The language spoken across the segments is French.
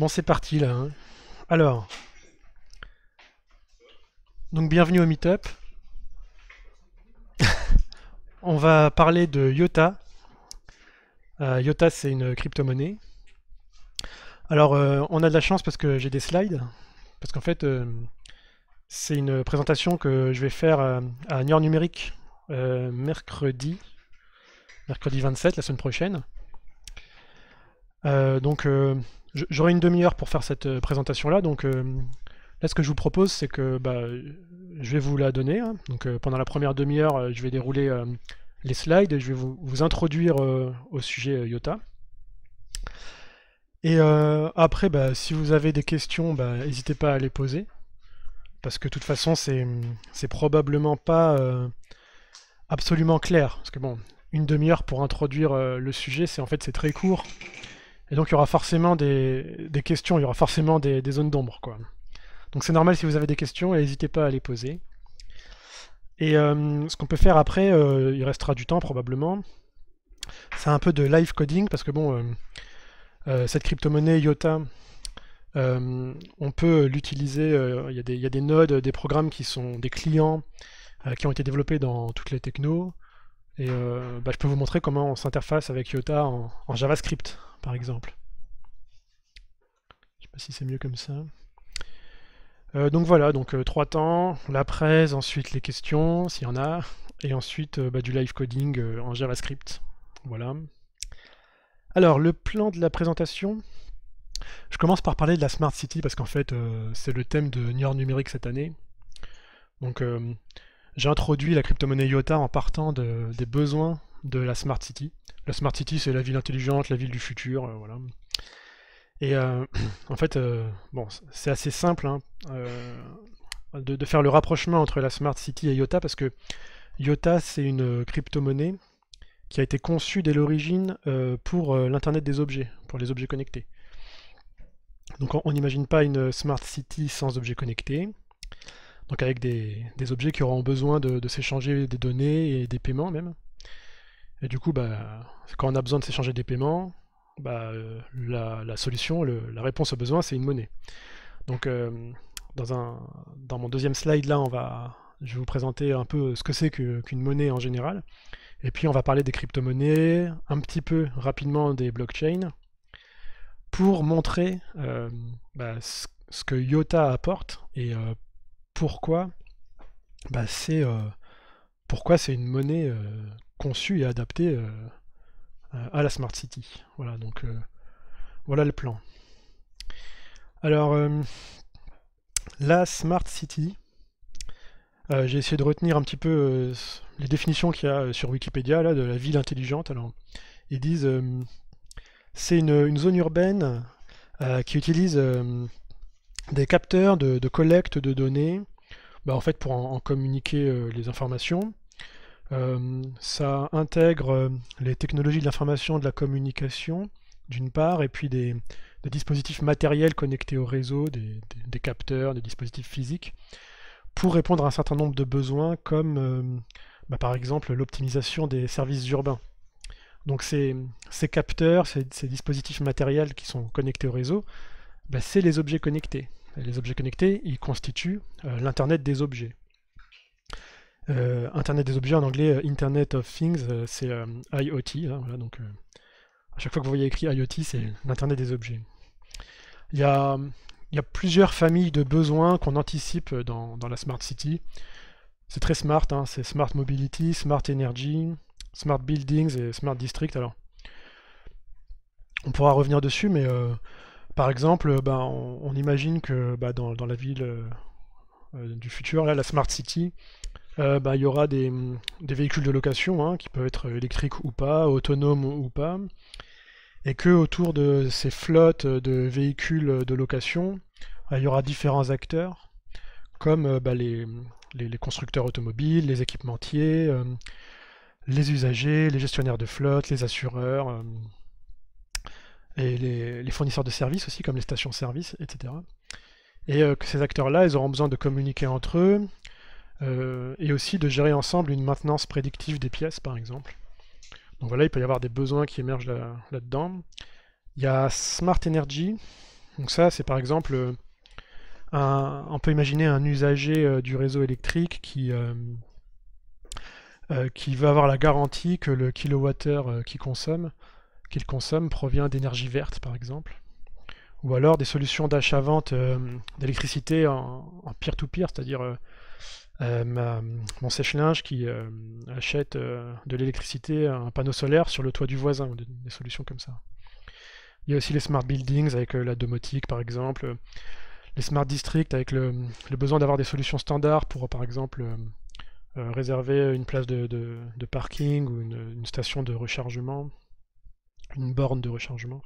Bon, c'est parti là, hein. Alors, donc bienvenue au Meetup. On va parler de IOTA. IOTA, c'est une crypto-monnaie. Alors, on a de la chance parce que j'ai des slides. Parce qu'en fait, c'est une présentation que je vais faire à Niort Numérique mercredi 27, la semaine prochaine. Donc, j'aurai une demi-heure pour faire cette présentation-là. Donc, là, ce que je vous propose, c'est que je vais vous la donner, hein. Donc, pendant la première demi-heure, je vais dérouler les slides et je vais vous introduire au sujet IOTA. Et après, si vous avez des questions, n'hésitez pas à les poser. Parce que de toute façon, c'est probablement pas absolument clair. Parce que bon, une demi-heure pour introduire le sujet, c'est très court. Et donc il y aura forcément des questions, il y aura forcément des zones d'ombre, quoi. Donc c'est normal si vous avez des questions, et n'hésitez pas à les poser. Et ce qu'on peut faire après, il restera du temps probablement, c'est un peu de live coding, parce que bon, cette crypto-monnaie IOTA, on peut l'utiliser, il y a des nodes, des programmes qui sont des clients qui ont été développés dans toutes les technos, et je peux vous montrer comment on s'interface avec IOTA en JavaScript, par exemple. Je sais pas si c'est mieux comme ça. Donc voilà, donc trois temps, la presse, ensuite les questions, s'il y en a, et ensuite du live coding en JavaScript. Voilà. Alors, le plan de la présentation, je commence par parler de la Smart City, parce qu'en fait, c'est le thème de Niort Numérique cette année. Donc, j'ai introduit la crypto-monnaie IOTA en partant des besoins de la Smart City. La Smart City, c'est la ville intelligente, la ville du futur, voilà. Et en fait, bon, c'est assez simple, hein, de faire le rapprochement entre la Smart City et IOTA, parce que IOTA, c'est une crypto-monnaie qui a été conçue dès l'origine pour l'Internet des objets, pour les objets connectés. Donc on n'imagine pas une Smart City sans objets connectés, donc avec des objets qui auront besoin de s'échanger des données et des paiements même. Et du coup, quand on a besoin de s'échanger des paiements, la solution, la réponse au besoin, c'est une monnaie. Donc dans mon deuxième slide là, je vais vous présenter un peu ce que c'est qu'une monnaie en général. Et puis on va parler des crypto-monnaies, un petit peu rapidement des blockchains, pour montrer ce que IOTA apporte et pourquoi pourquoi c'est une monnaie conçue et adaptée à la Smart City. Voilà, donc voilà le plan. Alors, la Smart City, j'ai essayé de retenir un petit peu les définitions qu'il y a sur Wikipédia là, de la ville intelligente. Alors, ils disent c'est une zone urbaine qui utilise des capteurs de collecte de données, en fait pour en communiquer les informations. Ça intègre les technologies de l'information et de la communication, d'une part, et puis des dispositifs matériels connectés au réseau, des capteurs, des dispositifs physiques, pour répondre à un certain nombre de besoins, comme par exemple l'optimisation des services urbains. Donc ces capteurs, ces dispositifs matériels qui sont connectés au réseau, c'est les objets connectés. Et les objets connectés, ils constituent l'Internet des objets. Internet des objets en anglais, Internet of Things, c'est IoT. Hein, voilà, donc, à chaque fois que vous voyez écrit IoT, c'est l'Internet des objets. Il y a, il y a plusieurs familles de besoins qu'on anticipe dans la Smart City. C'est très smart, hein, c'est Smart Mobility, Smart Energy, Smart Buildings et Smart District. Alors, on pourra revenir dessus, mais par exemple, on imagine que dans la ville du futur, là, la Smart City, il y aura des véhicules de location, hein, qui peuvent être électriques ou pas, autonomes ou pas, et que autour de ces flottes de véhicules de location, il y aura différents acteurs, comme les constructeurs automobiles, les équipementiers, les usagers, les gestionnaires de flotte, les assureurs, et les fournisseurs de services aussi, comme les stations-service, etc. Et que ces acteurs-là, ils auront besoin de communiquer entre eux, et aussi de gérer ensemble une maintenance prédictive des pièces, par exemple. Donc voilà, il peut y avoir des besoins qui émergent là-dedans. Il y a Smart Energy. Donc ça, c'est par exemple, on peut imaginer un usager du réseau électrique qui veut avoir la garantie que le kilowattheure qu'il consomme provient d'énergie verte, par exemple. Ou alors des solutions d'achat-vente d'électricité en peer-to-peer, c'est-à-dire mon sèche-linge qui achète de l'électricité à un panneau solaire sur le toit du voisin, ou des solutions comme ça. Il y a aussi les smart buildings avec la domotique, par exemple, les smart districts avec le besoin d'avoir des solutions standards pour, par exemple, réserver une place de parking ou une station de rechargement, une borne de rechargement.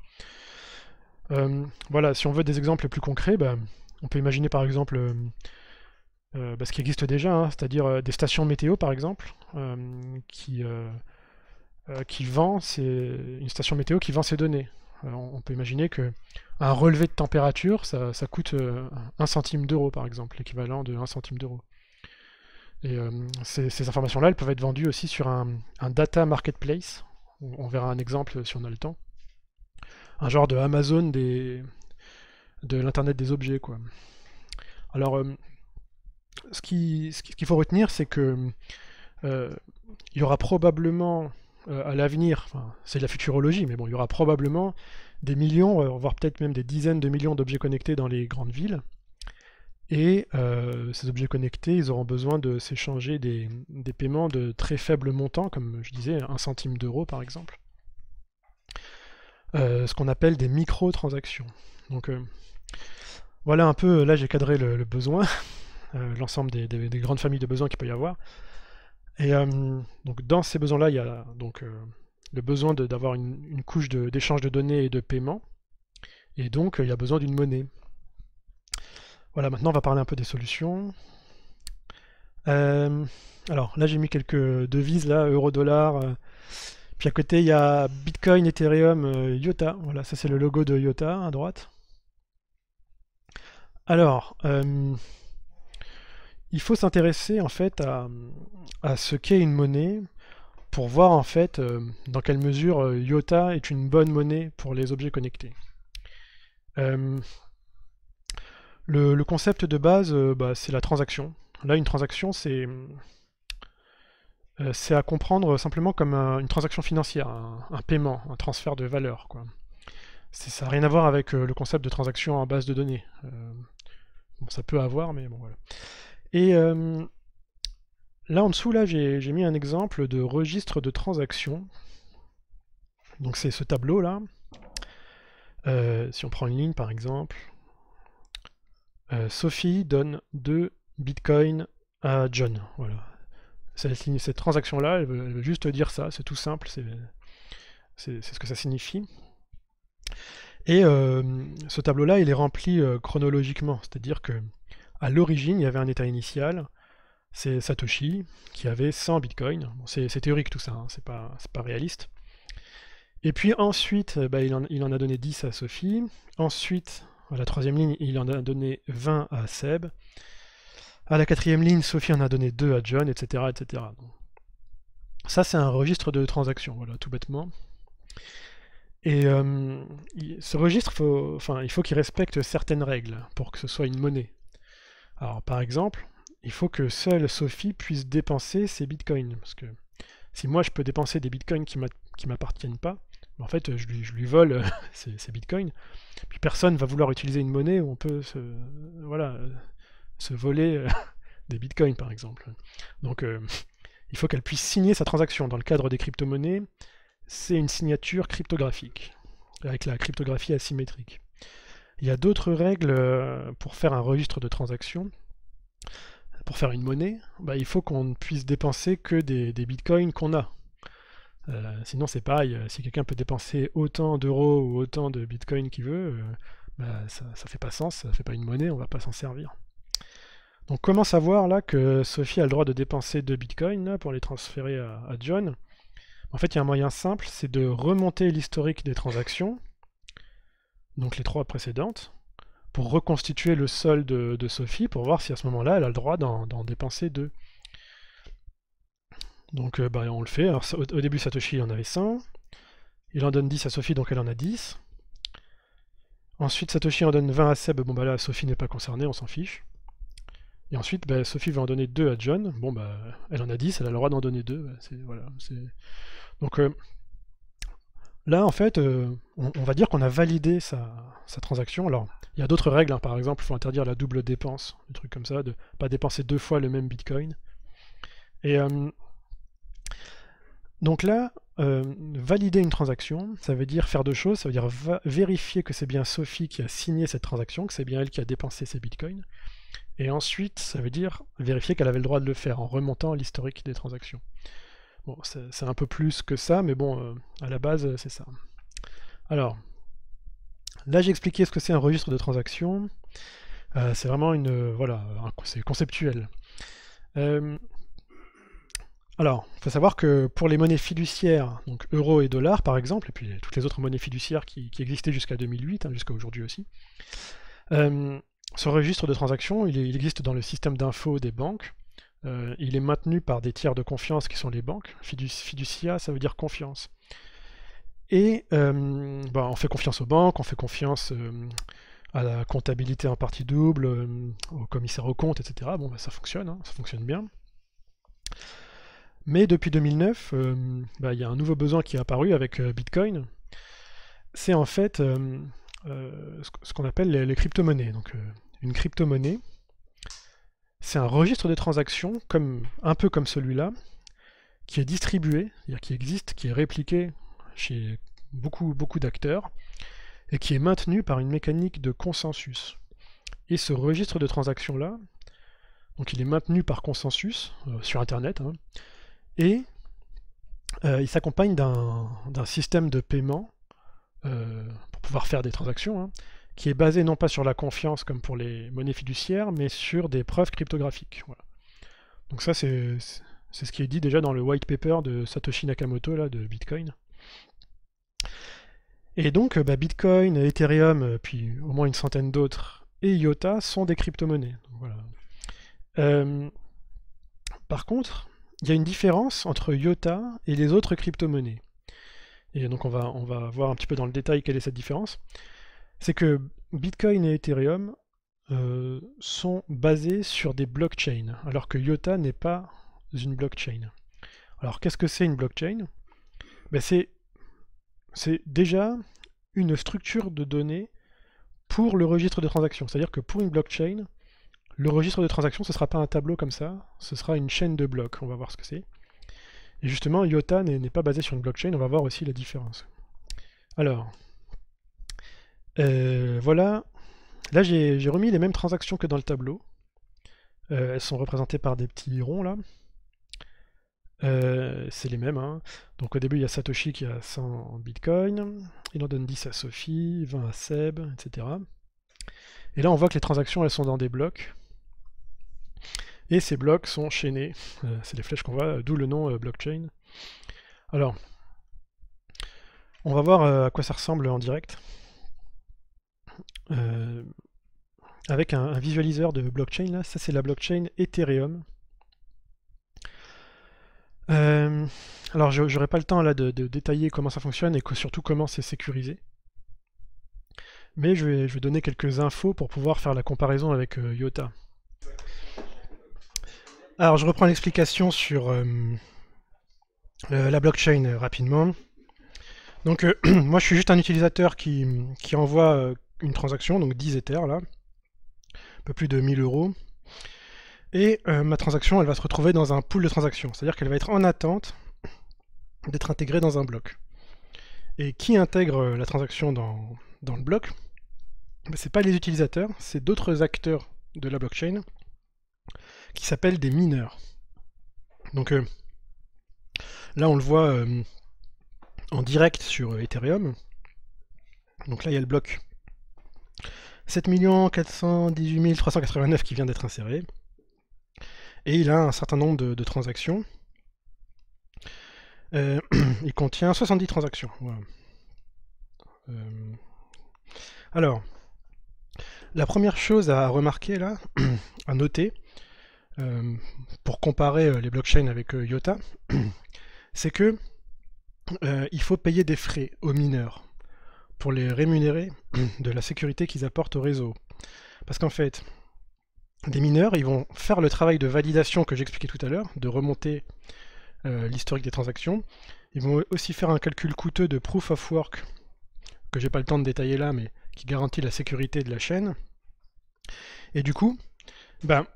Voilà, si on veut des exemples plus concrets, on peut imaginer par exemple ce qui existe déjà, hein, c'est-à-dire des stations météo par exemple, qui vend une station météo qui vend ses données. On peut imaginer que un relevé de température, ça coûte 1 centime d'euro par exemple, l'équivalent de 1 centime d'euro. Et ces informations-là, elles peuvent être vendues aussi sur un data marketplace. On verra un exemple si on a le temps. Un genre de Amazon de l'Internet des objets, quoi. Alors, ce qu'il faut retenir, c'est que il y aura probablement à l'avenir, enfin, c'est de la futurologie, mais bon, il y aura probablement des millions, voire peut-être même des dizaines de millions d'objets connectés dans les grandes villes. Et ces objets connectés, ils auront besoin de s'échanger des paiements de très faibles montants, comme je disais, 1 centime d'euro par exemple. Ce qu'on appelle des micro-transactions. Donc voilà un peu, là j'ai cadré le besoin, l'ensemble des grandes familles de besoins qu'il peut y avoir. Et donc dans ces besoins-là, il y a donc le besoin d'avoir une couche d'échange de données et de paiement. Et donc il y a besoin d'une monnaie. Voilà, maintenant on va parler un peu des solutions. Alors là j'ai mis quelques devises, là, euro-dollar. Puis à côté il y a Bitcoin, Ethereum, IOTA. Voilà, ça c'est le logo de IOTA à droite. Alors, il faut s'intéresser en fait à ce qu'est une monnaie pour voir en fait dans quelle mesure IOTA est une bonne monnaie pour les objets connectés. Le concept de base, c'est la transaction. Là, une transaction, c'est à comprendre simplement comme une transaction financière, un paiement, un transfert de valeur, quoi. Ça n'a rien à voir avec le concept de transaction en base de données. Bon, ça peut avoir, mais bon, voilà. Et là, en dessous, là, j'ai mis un exemple de registre de transaction. Donc c'est ce tableau-là. Si on prend une ligne, par exemple, Sophie donne 2 bitcoins à John. Voilà. Cette transaction-là, elle veut juste dire ça, c'est tout simple, c'est ce que ça signifie. Et ce tableau-là, il est rempli chronologiquement, c'est-à-dire que à l'origine, il y avait un état initial, c'est Satoshi, qui avait 100 bitcoins. Bon, c'est théorique tout ça, hein, c'est pas réaliste. Et puis ensuite, il en a donné 10 à Sophie. Ensuite, à la troisième ligne, il en a donné 20 à Seb. À la quatrième ligne, Sophie en a donné 2 à John, etc. etc. Donc, ça, c'est un registre de transactions, voilà, tout bêtement. Et ce registre, il faut qu'il respecte certaines règles pour que ce soit une monnaie. Alors, par exemple, il faut que seule Sophie puisse dépenser ses bitcoins. Parce que si moi, je peux dépenser des bitcoins qui m'appartiennent pas, en fait, je lui vole ces bitcoins. Puis personne va vouloir utiliser une monnaie où on peut se voler des bitcoins, par exemple. Donc, il faut qu'elle puisse signer sa transaction. Dans le cadre des crypto-monnaies, c'est une signature cryptographique, avec la cryptographie asymétrique. Il y a d'autres règles pour faire un registre de transaction. Pour faire une monnaie, il faut qu'on ne puisse dépenser que des bitcoins qu'on a. Sinon c'est pareil, si quelqu'un peut dépenser autant d'euros ou autant de bitcoins qu'il veut, ça fait pas sens, ça fait pas une monnaie, on va pas s'en servir. Donc comment savoir là que Sophie a le droit de dépenser 2 bitcoins là, pour les transférer à John? En fait, il y a un moyen simple, c'est de remonter l'historique des transactions, donc les 3 précédentes, pour reconstituer le solde de Sophie, pour voir si à ce moment-là, elle a le droit d'en dépenser 2. Donc on le fait. Alors, au début, Satoshi il en avait 100. Il en donne 10 à Sophie, donc elle en a 10. Ensuite, Satoshi en donne 20 à Seb. Bon, bah là, Sophie n'est pas concernée, on s'en fiche. Et ensuite, bah, Sophie va en donner 2 à John. Bon, bah, elle en a 10, elle a le droit d'en donner 2. Bah, voilà, donc là, en fait, on va dire qu'on a validé sa transaction. Alors, il y a d'autres règles, hein. Par exemple, il faut interdire la double dépense, des trucs comme ça, de ne pas dépenser 2 fois le même Bitcoin. Et donc là, valider une transaction, ça veut dire faire deux choses. Ça veut dire vérifier que c'est bien Sophie qui a signé cette transaction, que c'est bien elle qui a dépensé ses bitcoins. Et ensuite, ça veut dire vérifier qu'elle avait le droit de le faire en remontant l'historique des transactions. Bon, c'est un peu plus que ça, mais bon, à la base, c'est ça. Alors, là j'ai expliqué ce que c'est un registre de transaction. C'est vraiment voilà, c'est conceptuel. Alors, il faut savoir que pour les monnaies fiduciaires, donc euros et dollars par exemple, et puis toutes les autres monnaies fiduciaires qui existaient jusqu'à 2008, hein, jusqu'à aujourd'hui aussi, ce registre de transactions, il existe dans le système d'info des banques. Il est maintenu par des tiers de confiance qui sont les banques. Fiducia, ça veut dire confiance. Et on fait confiance aux banques, on fait confiance à la comptabilité en partie double, au commissaire aux comptes, etc. Bon, bah, ça fonctionne, hein, ça fonctionne bien. Mais depuis 2009, il y a un nouveau besoin qui est apparu avec Bitcoin. C'est en fait ce qu'on appelle les crypto-monnaies. Donc, une crypto-monnaie, c'est un registre de transactions, un peu comme celui-là, qui est distribué, c'est-à-dire qui existe, qui est répliqué chez beaucoup d'acteurs, et qui est maintenu par une mécanique de consensus. Et ce registre de transactions-là, donc il est maintenu par consensus sur Internet, hein, et il s'accompagne d'un système de paiement pour pouvoir faire des transactions, hein, qui est basé non pas sur la confiance comme pour les monnaies fiduciaires, mais sur des preuves cryptographiques. Voilà. Donc ça, c'est ce qui est dit déjà dans le white paper de Satoshi Nakamoto là, de Bitcoin. Et donc Bitcoin, Ethereum, puis au moins une centaine d'autres, et IOTA sont des crypto-monnaies. Voilà. Par contre, il y a une différence entre IOTA et les autres crypto-monnaies. Et donc on va voir un petit peu dans le détail quelle est cette différence. C'est que Bitcoin et Ethereum sont basés sur des blockchains, alors que IOTA n'est pas une blockchain. Alors qu'est-ce que c'est une blockchain? C'est déjà une structure de données pour le registre de transactions. C'est-à-dire que pour une blockchain, le registre de transactions, ce ne sera pas un tableau comme ça, ce sera une chaîne de blocs. On va voir ce que c'est. Et justement, IOTA n'est pas basé sur une blockchain, on va voir aussi la différence. Alors, voilà. Là, j'ai remis les mêmes transactions que dans le tableau. Elles sont représentées par des petits ronds, là. C'est les mêmes. Hein. Donc au début, il y a Satoshi qui a 100 bitcoins. Il en donne 10 à Sophie, 20 à Seb, etc. Et là, on voit que les transactions, elles sont dans des blocs. Et ces blocs sont chaînés. C'est les flèches qu'on voit, d'où le nom blockchain. Alors, on va voir à quoi ça ressemble en direct. Avec un visualiseur de blockchain, là, ça c'est la blockchain Ethereum. Alors j'aurai pas le temps là de détailler comment ça fonctionne et surtout comment c'est sécurisé. Mais je vais donner quelques infos pour pouvoir faire la comparaison avec IOTA. Alors je reprends l'explication sur la blockchain rapidement. Donc moi je suis juste un utilisateur qui envoie une transaction, donc 10 Ethers là, un peu plus de 1000 euros. Et ma transaction, elle va se retrouver dans un pool de transactions, c'est-à-dire qu'elle va être en attente d'être intégrée dans un bloc. Et qui intègre la transaction dans le bloc? C'est pas les utilisateurs, c'est d'autres acteurs de la blockchain qui s'appellent des mineurs. Donc là, on le voit en direct sur Ethereum. Donc là, il y a le bloc 7 418 389 qui vient d'être inséré. Et il a un certain nombre de transactions. Il contient 70 transactions. Voilà. Alors, la première chose à remarquer là, à noter, pour comparer les blockchains avec IOTA, c'est que il faut payer des frais aux mineurs pour les rémunérer de la sécurité qu'ils apportent au réseau. Parce qu'en fait, des mineurs, ils vont faire le travail de validation que j'expliquais tout à l'heure, de remonter l'historique des transactions. Ils vont aussi faire un calcul coûteux de proof of work, que j'ai pas le temps de détailler là, mais qui garantit la sécurité de la chaîne. Et du coup, ben,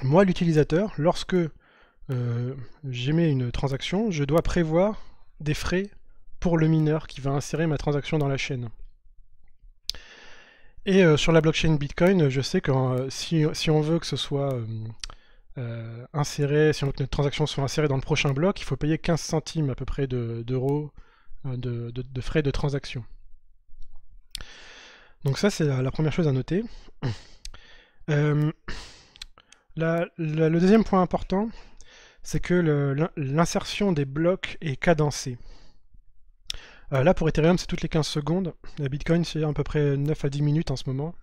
moi l'utilisateur, lorsque j'émets une transaction, je dois prévoir des frais pour le mineur qui va insérer ma transaction dans la chaîne. Et sur la blockchain Bitcoin, je sais que si on veut que ce soit inséré, si on veut que notre transaction soit insérée dans le prochain bloc, il faut payer 15 centimes à peu près d'euros de frais de transaction. Donc ça, c'est la première chose à noter. Le deuxième point important, c'est que l'insertion des blocs est cadencée. Là, pour Ethereum, c'est toutes les 15 secondes. La Bitcoin, c'est à peu près 9 à 10 minutes en ce moment.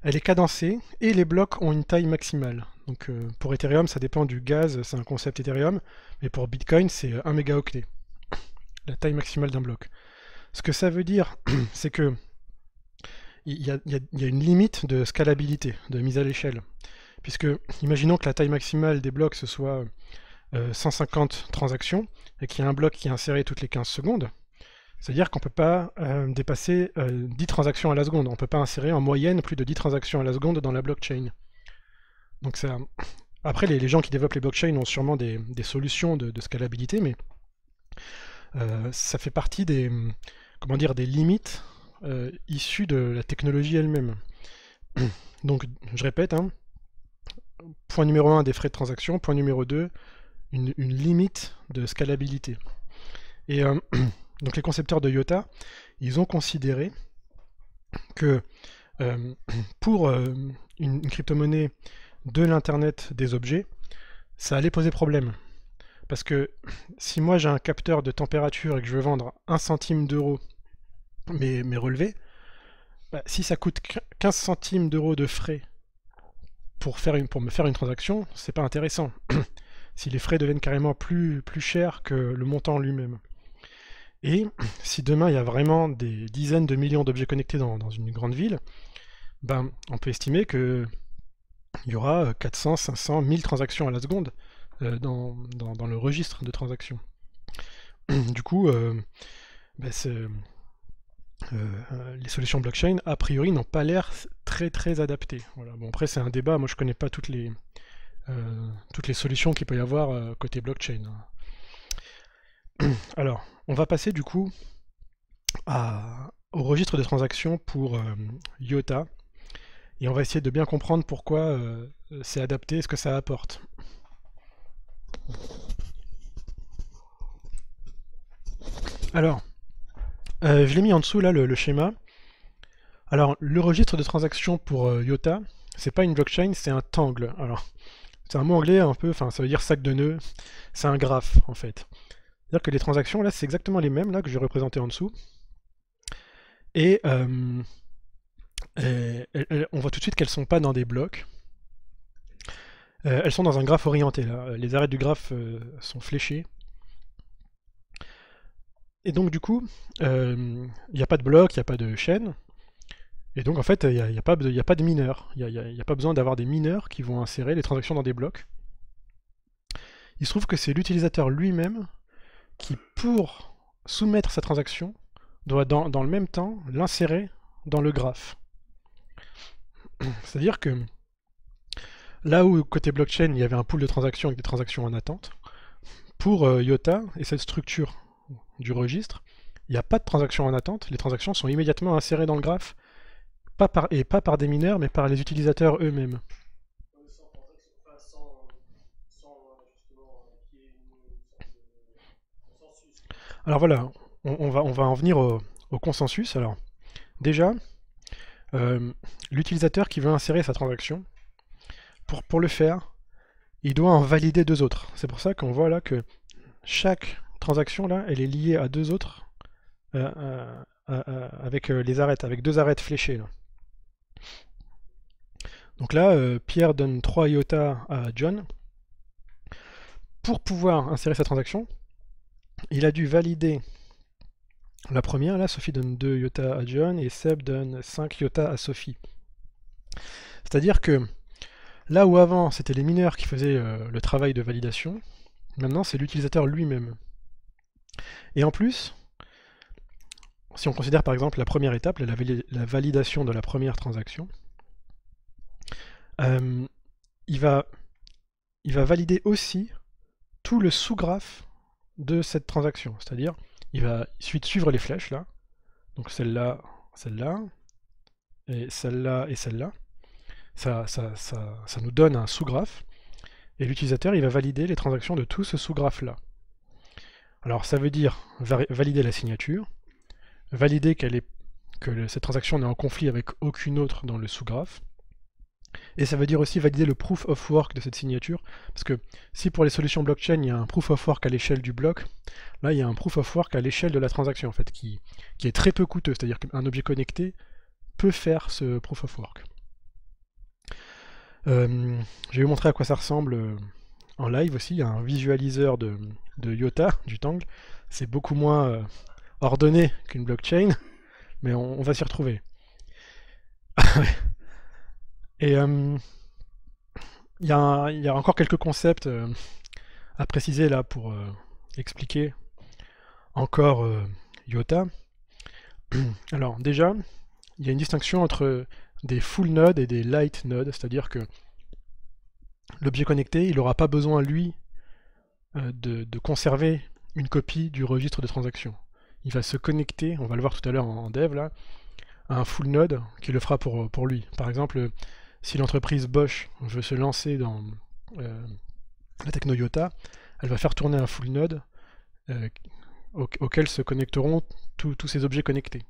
Elle est cadencée, et les blocs ont une taille maximale. Donc pour Ethereum, ça dépend du gaz, c'est un concept Ethereum, mais pour Bitcoin, c'est 1 mégaoctet, la taille maximale d'un bloc. Ce que ça veut dire, c'est que il y a une limite de scalabilité, de mise à l'échelle. Puisque, imaginons que la taille maximale des blocs, ce soit 150 transactions, et qu'il y a un bloc qui est inséré toutes les 15 secondes, c'est-à-dire qu'on ne peut pas dépasser 10 transactions à la seconde. On ne peut pas insérer en moyenne plus de 10 transactions à la seconde dans la blockchain. Donc ça... Après, les gens qui développent les blockchains ont sûrement des solutions de scalabilité, mais ça fait partie des, comment dire, des limites issues de la technologie elle-même. Donc, je répète, hein, point numéro 1, des frais de transaction. Point numéro 2, une limite de scalabilité. Et donc les concepteurs de IOTA, ils ont considéré que pour une crypto-monnaie de l'Internet des objets, ça allait poser problème. Parce que si moi j'ai un capteur de température et que je veux vendre 1 centime d'euro mes relevés, bah, si ça coûte 15 centimes d'euros de frais pour me faire une transaction, c'est pas intéressant. Si les frais deviennent carrément plus chers que le montant lui-même. Et si demain il y a vraiment des dizaines de millions d'objets connectés dans une grande ville, ben, on peut estimer qu'il y aura 400, 500, 1000 transactions à la seconde dans le registre de transactions. Du coup, ben les solutions blockchain, a priori, n'ont pas l'air très adaptées. Voilà. Bon, après, c'est un débat, moi je connais pas toutes les solutions qu'il peut y avoir côté blockchain. Alors, on va passer du coup au registre de transactions pour IOTA, et on va essayer de bien comprendre pourquoi c'est adapté et ce que ça apporte. Alors, je l'ai mis en dessous là le schéma. Alors, le registre de transactions pour IOTA, c'est pas une blockchain, c'est un tangle. Alors, c'est un mot anglais un peu, enfin ça veut dire sac de nœuds, c'est un graphe en fait. C'est-à-dire que les transactions là, c'est exactement les mêmes là que je vais représenter en dessous. Et on voit tout de suite qu'elles sont pas dans des blocs. Elles sont dans un graphe orienté là. Les arêtes du graphe sont fléchées. Et donc du coup, il n'y a pas de bloc, il n'y a pas de chaîne. Et donc en fait, il n'y a pas de mineurs. Il n'y a pas besoin d'avoir des mineurs qui vont insérer les transactions dans des blocs. Il se trouve que c'est l'utilisateur lui-même qui, pour soumettre sa transaction, doit dans le même temps l'insérer dans le graphe. C'est-à-dire que là où côté blockchain il y avait un pool de transactions avec des transactions en attente, pour IOTA et cette structure du registre, il n'y a pas de transactions en attente, les transactions sont immédiatement insérées dans le graphe, pas par des mineurs, mais par les utilisateurs eux-mêmes. Alors voilà, on va en venir au consensus. Alors, déjà, l'utilisateur qui veut insérer sa transaction, pour le faire, il doit en valider deux autres. C'est pour ça qu'on voit là que chaque transaction, là, elle est liée à deux autres, avec les arêtes, avec deux arêtes fléchées. Là. Donc là, Pierre donne 3 IOTA à John. Pour pouvoir insérer sa transaction, il a dû valider La première, là, Sophie donne 2 iota à John et Seb donne 5 iota à Sophie. C'est-à-dire que là où avant c'était les mineurs qui faisaient le travail de validation, maintenant c'est l'utilisateur lui-même. Et en plus, si on considère par exemple la première étape, la validation de la première transaction, il va valider aussi tout le sous-graphe de cette transaction. C'est-à-dire, il suffit de suivre les flèches là, donc celle-là, celle-là, et celle-là et celle-là. Ça nous donne un sous-graphe, et l'utilisateur il va valider les transactions de tout ce sous-graphe-là. Alors ça veut dire valider la signature, valider que cette transaction n'est en conflit avec aucune autre dans le sous-graphe, et ça veut dire aussi valider le proof of work de cette signature, parce que si pour les solutions blockchain il y a un proof of work à l'échelle du bloc, là il y a un proof of work à l'échelle de la transaction en fait, qui est très peu coûteux, c'est-à-dire qu'un objet connecté peut faire ce proof of work. Je vais vous montrer à quoi ça ressemble en live aussi. Il y a un visualiseur de IOTA, du Tangle. C'est beaucoup moins ordonné qu'une blockchain, mais on va s'y retrouver. Et il y a encore quelques concepts à préciser là pour expliquer encore IOTA. Alors déjà, il y a une distinction entre des full nodes et des light nodes, c'est-à-dire que l'objet connecté, il n'aura pas besoin, lui, de conserver une copie du registre de transaction. Il va se connecter, on va le voir tout à l'heure en dev, là, à un full node qui le fera pour lui. Par exemple, si l'entreprise Bosch veut se lancer dans la techno IOTA, elle va faire tourner un full node auquel se connecteront tous ces objets connectés.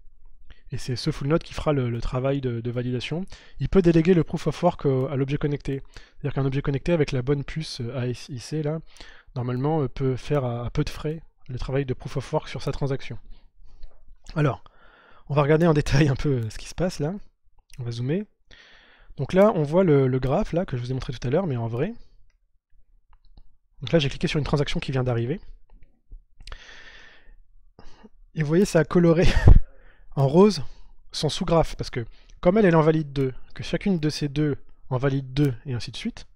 Et c'est ce full node qui fera le travail de validation. Il peut déléguer le proof of work à l'objet connecté. C'est-à-dire qu'un objet connecté avec la bonne puce ASIC, là, normalement, peut faire à peu de frais le travail de proof of work sur sa transaction. Alors, on va regarder en détail un peu ce qui se passe là. On va zoomer. Donc là, on voit le graphe là, que je vous ai montré tout à l'heure, mais en vrai. Donc là, j'ai cliqué sur une transaction qui vient d'arriver. Et vous voyez, ça a coloré en rose son sous-graphe, parce que comme elle en valide 2, que chacune de ces deux en valide 2, et ainsi de suite,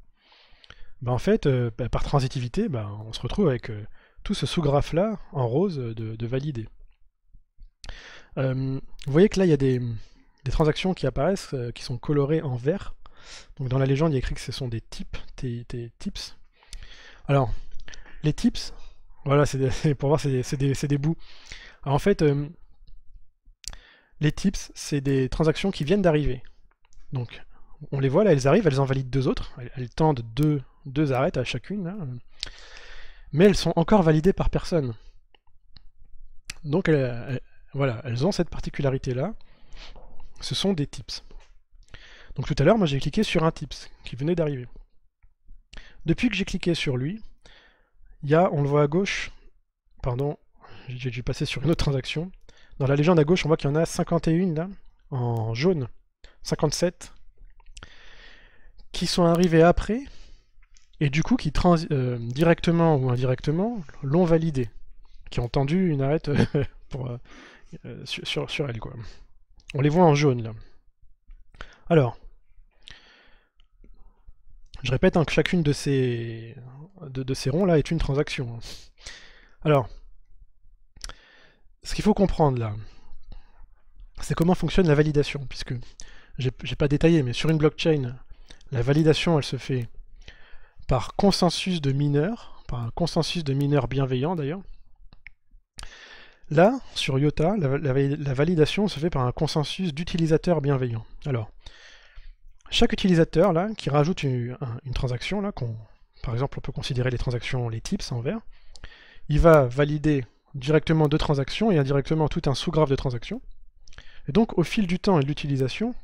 bah en fait, par transitivité, on se retrouve avec tout ce sous-graphe-là en rose de validé. Vous voyez que là, il y a des transactions qui apparaissent, qui sont colorées en vert. Donc dans la légende, il y a écrit que ce sont des types, tips. Alors, les tips, voilà, pour voir, c'est des bouts. Alors en fait, les tips, c'est des transactions qui viennent d'arriver. Donc, on les voit là, elles arrivent, elles en valident 2 autres. Elles tendent deux arêtes à chacune, là. Mais elles sont encore validées par personne. Donc, voilà, elles ont cette particularité-là. Ce sont des tips. Donc tout à l'heure, moi j'ai cliqué sur un tips qui venait d'arriver. Depuis que j'ai cliqué sur lui, il y a, on le voit à gauche, pardon, j'ai dû passer sur une autre transaction. Dans la légende à gauche, on voit qu'il y en a 51 là, en jaune, 57, qui sont arrivés après, et du coup qui directement ou indirectement l'ont validé, qui ont tendu une arête sur elle, quoi. On les voit en jaune là. Alors, je répète que chacune de ces ronds là est une transaction. Alors, ce qu'il faut comprendre là, c'est comment fonctionne la validation, puisque j'ai pas détaillé, mais sur une blockchain, la validation elle se fait par consensus de mineurs, par un consensus de mineurs bienveillants d'ailleurs. Là, sur IOTA, la validation se fait par un consensus d'utilisateurs bienveillants. Alors, chaque utilisateur là, qui rajoute une transaction, là, par exemple on peut considérer les transactions, les tips en vert, il va valider directement 2 transactions et indirectement tout un sous-graphe de transactions. Et donc au fil du temps et de l'utilisation,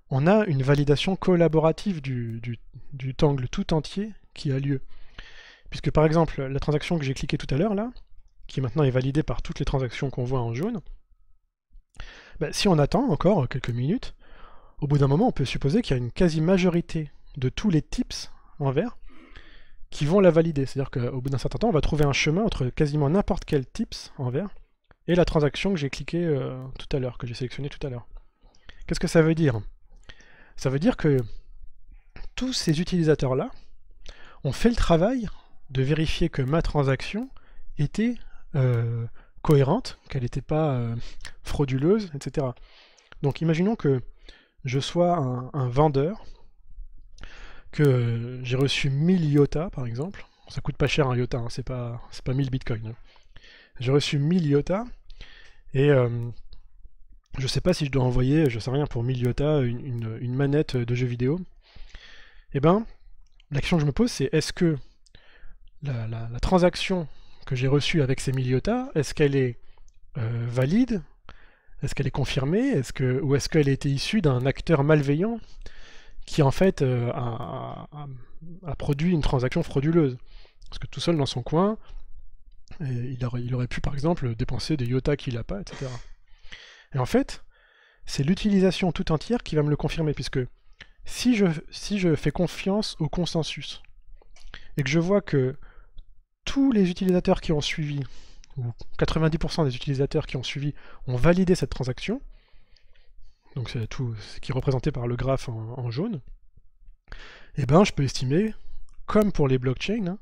on a une validation collaborative du Tangle tout entier qui a lieu. Puisque par exemple, la transaction que j'ai cliquée tout à l'heure là, qui maintenant est validée par toutes les transactions qu'on voit en jaune, si on attend encore quelques minutes, au bout d'un moment on peut supposer qu'il y a une quasi-majorité de tous les tips en vert qui vont la valider. C'est-à-dire qu'au bout d'un certain temps, on va trouver un chemin entre quasiment n'importe quel tips en vert et la transaction que j'ai cliquée tout à l'heure, que j'ai sélectionnée tout à l'heure. Qu'est-ce que ça veut dire? Ça veut dire que tous ces utilisateurs-là ont fait le travail de vérifier que ma transaction était cohérente, qu'elle n'était pas frauduleuse, etc. Donc imaginons que je sois un vendeur, que j'ai reçu 1000 IOTA par exemple. Ça coûte pas cher un IOTA, hein, c'est pas 1000 bitcoins. Hein. J'ai reçu 1000 IOTA et je sais pas si je dois envoyer, je sais rien, pour 1000 IOTA une manette de jeu vidéo. Et ben, la question que je me pose, c'est est-ce que la transaction que j'ai reçue avec ces 1000 IOTA, est-ce qu'elle est valide? Est-ce qu'elle est confirmée? Ou est-ce qu'elle a été issue d'un acteur malveillant qui en fait a produit une transaction frauduleuse? Parce que tout seul dans son coin, il aurait pu par exemple dépenser des IOTA qu'il n'a pas, etc. Et en fait, c'est l'utilisation tout entière qui va me le confirmer, puisque si je fais confiance au consensus, et que je vois que tous les utilisateurs qui ont suivi, ou 90% des utilisateurs qui ont suivi, ont validé cette transaction, donc c'est tout ce qui est représenté par le graphe en jaune, et ben je peux estimer, comme pour les blockchains, hein,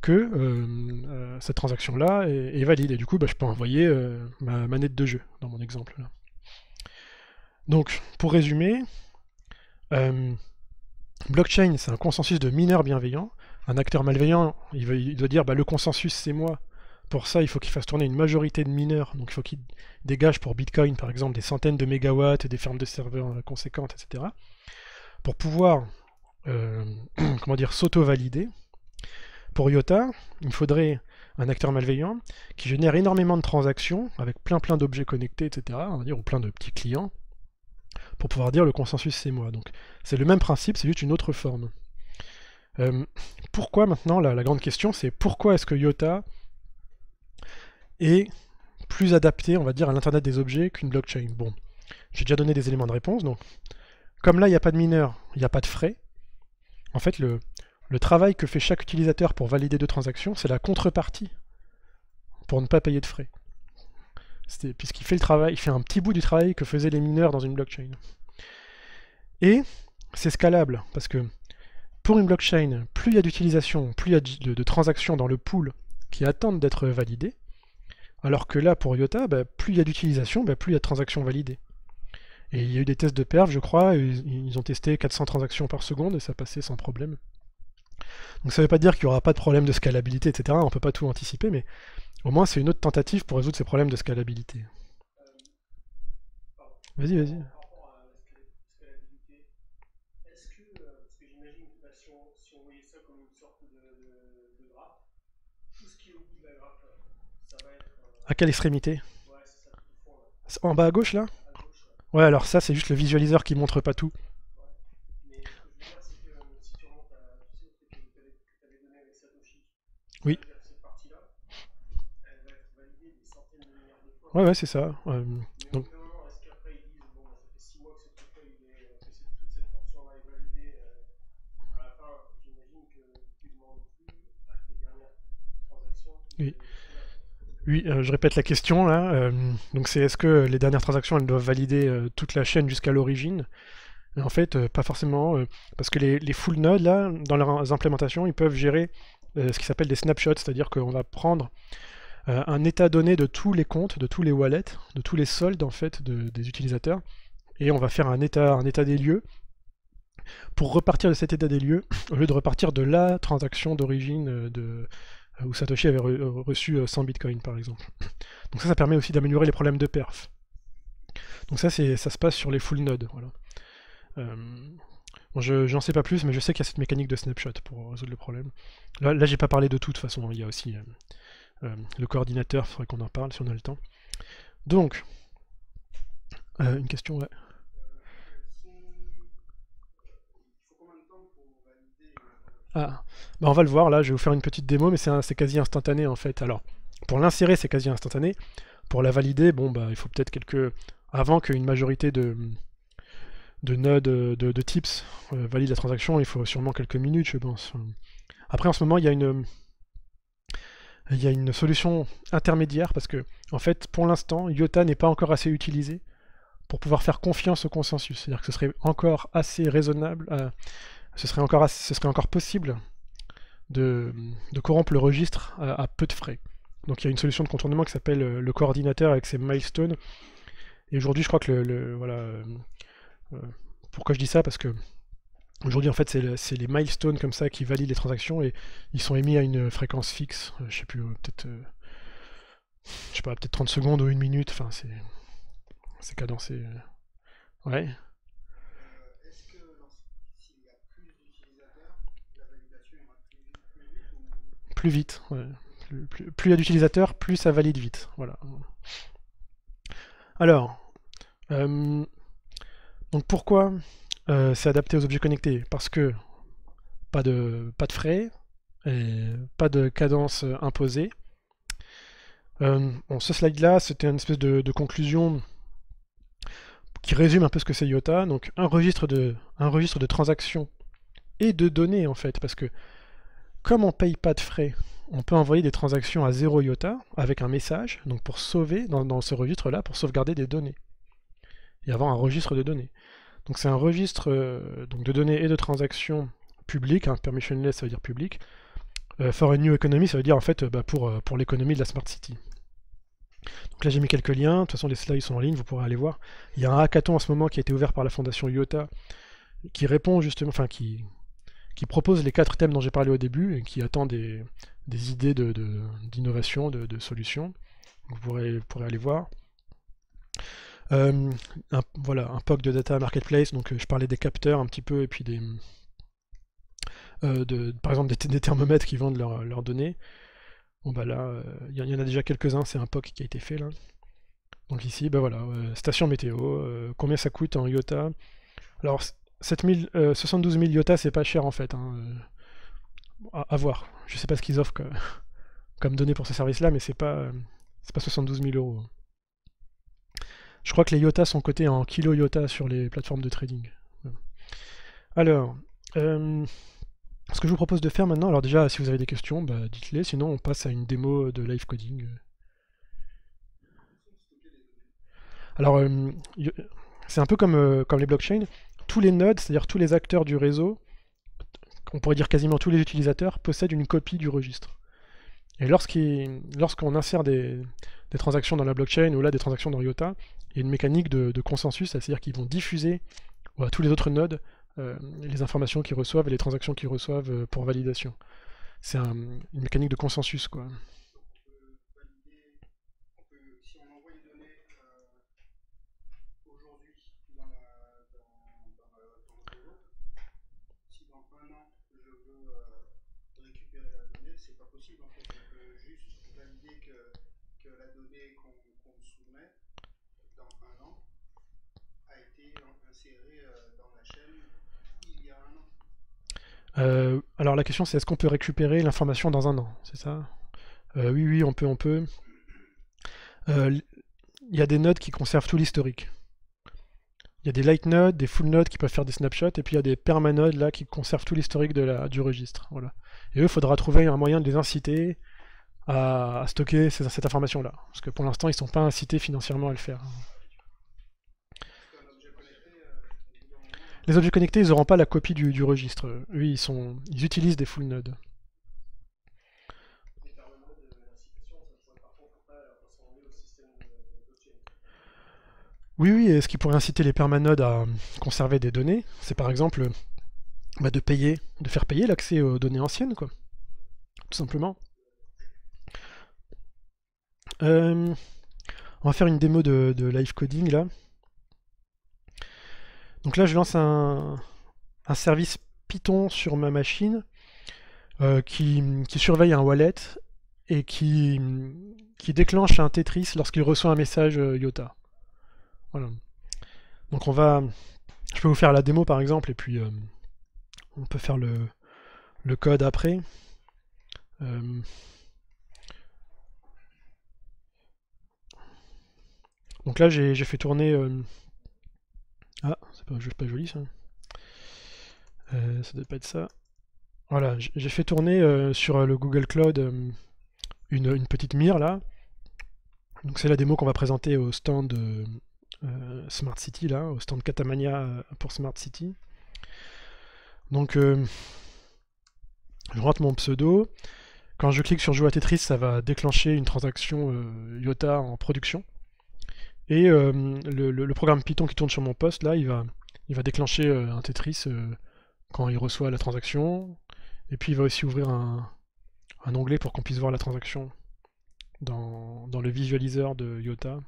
que cette transaction-là est valide, et du coup bah, je peux envoyer ma manette de jeu, dans mon exemple. Là. Donc, pour résumer, blockchain, c'est un consensus de mineurs bienveillants. Un acteur malveillant, il doit dire bah, le consensus c'est moi. Pour ça, il faut qu'il fasse tourner une majorité de mineurs. Donc il faut qu'il dégage pour Bitcoin, par exemple, des centaines de mégawatts, des fermes de serveurs conséquentes, etc. Pour pouvoir comment dire, s'auto-valider. Pour IOTA, il faudrait un acteur malveillant qui génère énormément de transactions avec plein d'objets connectés, etc. On va dire, ou plein de petits clients, pour pouvoir dire le consensus c'est moi. Donc c'est le même principe, c'est juste une autre forme. Pourquoi maintenant, la grande question, c'est pourquoi est-ce que IOTA est plus adapté, on va dire, à l'Internet des objets qu'une blockchain? Bon, j'ai déjà donné des éléments de réponse, donc comme là, il n'y a pas de mineur, il n'y a pas de frais, en fait, le travail que fait chaque utilisateur pour valider deux transactions, c'est la contrepartie pour ne pas payer de frais. Puisqu'il fait le travail, il fait un petit bout du travail que faisaient les mineurs dans une blockchain. Et c'est scalable, parce que pour une blockchain, plus il y a d'utilisation, plus il y a de transactions dans le pool qui attendent d'être validées, alors que là, pour IOTA, bah, plus il y a d'utilisation, bah, plus il y a de transactions validées. Et il y a eu des tests de perf, je crois, ils ont testé 400 transactions par seconde et ça passait sans problème. Donc ça ne veut pas dire qu'il n'y aura pas de problème de scalabilité, etc. On ne peut pas tout anticiper, mais au moins c'est une autre tentative pour résoudre ces problèmes de scalabilité. Vas-y. À quelle extrémité? En bas à gauche là? Ouais, alors ça c'est juste le visualiseur qui montre pas tout. Oui. Ouais, c'est ça. Donc, oui. Oui, je répète la question là. Donc c'est est-ce que les dernières transactions elles doivent valider toute la chaîne jusqu'à l'origine? En fait, pas forcément, parce que les full nodes là, dans leurs implémentations, ils peuvent gérer ce qui s'appelle des snapshots, c'est-à-dire qu'on va prendre un état donné de tous les comptes, de tous les wallets, de tous les soldes en fait des utilisateurs, et on va faire un état des lieux pour repartir de cet état des lieux au lieu de repartir de la transaction d'origine où Satoshi avait reçu 100 bitcoins par exemple. Donc ça permet aussi d'améliorer les problèmes de perf. Donc ça se passe sur les full nodes. Voilà. Bon, j'en sais pas plus, mais je sais qu'il y a cette mécanique de snapshot pour résoudre le problème. Là j'ai pas parlé de tout de toute façon, il y a aussi le coordinateur, il faudrait qu'on en parle si on a le temps. Donc, une question, ouais. Ah, bah on va le voir là, je vais vous faire une petite démo, mais c'est quasi instantané en fait. Alors, pour l'insérer, c'est quasi instantané. Pour la valider, bon bah il faut peut-être avant qu'une majorité de nodes de tips valide la transaction, il faut sûrement quelques minutes, je pense. Après, en ce moment, il y a il y a une solution intermédiaire parce que, en fait, pour l'instant, IOTA n'est pas encore assez utilisé pour pouvoir faire confiance au consensus. C'est-à-dire que ce serait encore assez raisonnable, ce serait encore possible de corrompre le registre à peu de frais. Donc il y a une solution de contournement qui s'appelle le coordinateur avec ses milestones. Et aujourd'hui, je crois que voilà, pourquoi je dis ça? Parce que aujourd'hui, en fait, c'est les milestones comme ça qui valident les transactions et ils sont émis à une fréquence fixe. Je sais plus, peut-être, je sais pas, peut-être 30 secondes ou une minute. Enfin, c'est cadencé. Ouais. Est-ce que s'il y a plus d'utilisateurs, la validation ira plus vite ou... Plus vite. Ouais. Plus il y a d'utilisateurs, plus ça valide vite. Voilà. Alors, euh, donc pourquoi c'est adapté aux objets connectés? Parce que pas de frais, et pas de cadence imposée. Bon, ce slide-là, c'était une espèce de conclusion qui résume un peu ce que c'est IOTA. Donc un registre de transactions et de données en fait, parce que comme on paye pas de frais, on peut envoyer des transactions à 0 IOTA avec un message, donc pour sauver dans ce registre-là, pour sauvegarder des données et avoir un registre de données. Donc c'est un registre donc de données et de transactions publiques, hein, permissionless ça veut dire public. For a New Economy ça veut dire en fait pour l'économie de la Smart City. Donc là j'ai mis quelques liens, de toute façon les slides sont en ligne, vous pourrez aller voir. Il y a un hackathon en ce moment qui a été ouvert par la fondation IOTA qui répond justement, enfin qui propose les 4 thèmes dont j'ai parlé au début et qui attend des idées d'innovation, de solutions. Vous pourrez aller voir. Voilà, un POC de data marketplace, donc je parlais des capteurs un petit peu et puis par exemple des thermomètres qui vendent leurs données. Bon bah là, il y en a déjà quelques-uns, c'est un POC qui a été fait là. Donc ici, bah voilà, station météo, combien ça coûte en IOTA. Alors 72 000 IOTA c'est pas cher en fait, hein, à voir. Je sais pas ce qu'ils offrent comme données pour ce service-là, mais c'est pas 72 000 euros. Je crois que les IOTA sont cotés en kilo IOTA sur les plateformes de trading. Alors, ce que je vous propose de faire maintenant, alors déjà, si vous avez des questions, bah, dites-les, sinon on passe à une démo de live coding. Alors, c'est un peu comme les blockchains. Tous les nodes, c'est-à-dire tous les acteurs du réseau, on pourrait dire quasiment tous les utilisateurs, possèdent une copie du registre. Et lorsqu'on insère des transactions dans la blockchain ou là des transactions dans IOTA, il y a une mécanique de consensus, c'est-à-dire qu'ils vont diffuser à tous les autres nodes les informations qu'ils reçoivent et les transactions qu'ils reçoivent pour validation. C'est une mécanique de consensus, quoi. Si on envoie une donnée aujourd'hui dans le réseau, si dans un an je veux récupérer la donnée, c'est pas possible en fait. On peut juste valider que la donnée qu'on soumet dans un an a été insérée dans la chaîne il y a un an. Alors la question c'est est-ce qu'on peut récupérer l'information dans un an, c'est ça? Oui, oui, on peut. Il y a des nodes qui conservent tout l'historique. Il y a des light nodes, des full nodes qui peuvent faire des snapshots, et puis il y a des permanodes là qui conservent tout l'historique du registre. Voilà. Et eux, il faudra trouver un moyen de les inciter à stocker cette information-là. Parce que pour l'instant, ils ne sont pas incités financièrement à le faire. Les objets connectés, ils n'auront pas la copie du registre. Eux, ils utilisent des full nodes. Oui, oui, et ce qui pourrait inciter les permanodes à conserver des données, c'est par exemple de faire payer l'accès aux données anciennes, quoi. Tout simplement. On va faire une démo de live coding là. Donc là, je lance un service Python sur ma machine qui surveille un wallet et qui déclenche un Tetris lorsqu'il reçoit un message IOTA. Voilà. Donc je peux vous faire la démo par exemple et puis on peut faire le code après. Donc là j'ai fait tourner... Ah, c'est pas joli ça. Ça doit pas être ça. Voilà, j'ai fait tourner sur le Google Cloud une petite mire là. Donc c'est la démo qu'on va présenter au stand Smart City, là, au stand Catamania pour Smart City. Donc je rentre mon pseudo. Quand je clique sur Jouer à Tetris, ça va déclencher une transaction IOTA en production. Et le programme Python qui tourne sur mon poste, là, il va déclencher un Tetris quand il reçoit la transaction. Et puis il va aussi ouvrir un onglet pour qu'on puisse voir la transaction dans le visualiseur de IOTA.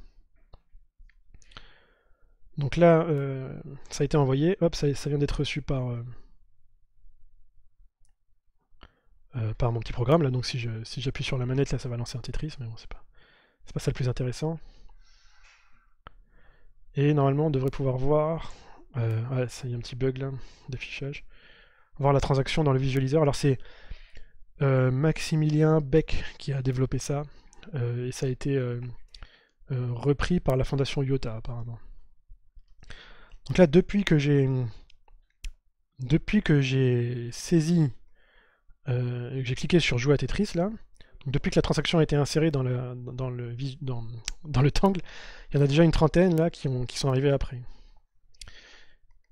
Donc là, ça a été envoyé, hop, ça vient d'être reçu par mon petit programme. Là, donc si j'appuie sur la manette, là, ça va lancer un Tetris, mais bon, c'est pas ça le plus intéressant. Et normalement, on devrait pouvoir voir, ouais, il y a un petit bug là d'affichage, voir la transaction dans le visualiseur. Alors c'est Maximilien Beck qui a développé ça, et ça a été repris par la fondation IOTA apparemment. Donc là, depuis que j'ai saisi, que j'ai cliqué sur Jouer à Tetris là, donc depuis que la transaction a été insérée dans le tangle, il y en a déjà une trentaine là qui sont arrivés après.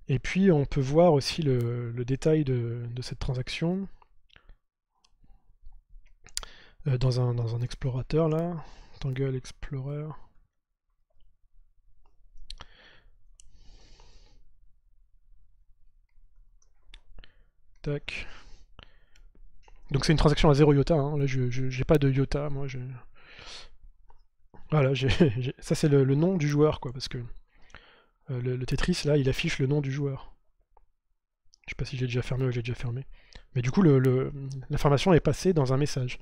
Et puis on peut voir aussi le détail de cette transaction dans un explorateur là, Tangle Explorer. Tac. Donc c'est une transaction à 0 iota, hein. Là j'ai pas de iota, moi voilà, ça c'est le nom du joueur quoi, parce que le Tetris là il affiche le nom du joueur. Je sais pas si j'ai déjà fermé ou j'ai déjà fermé. Mais du coup l'information est passée dans un message.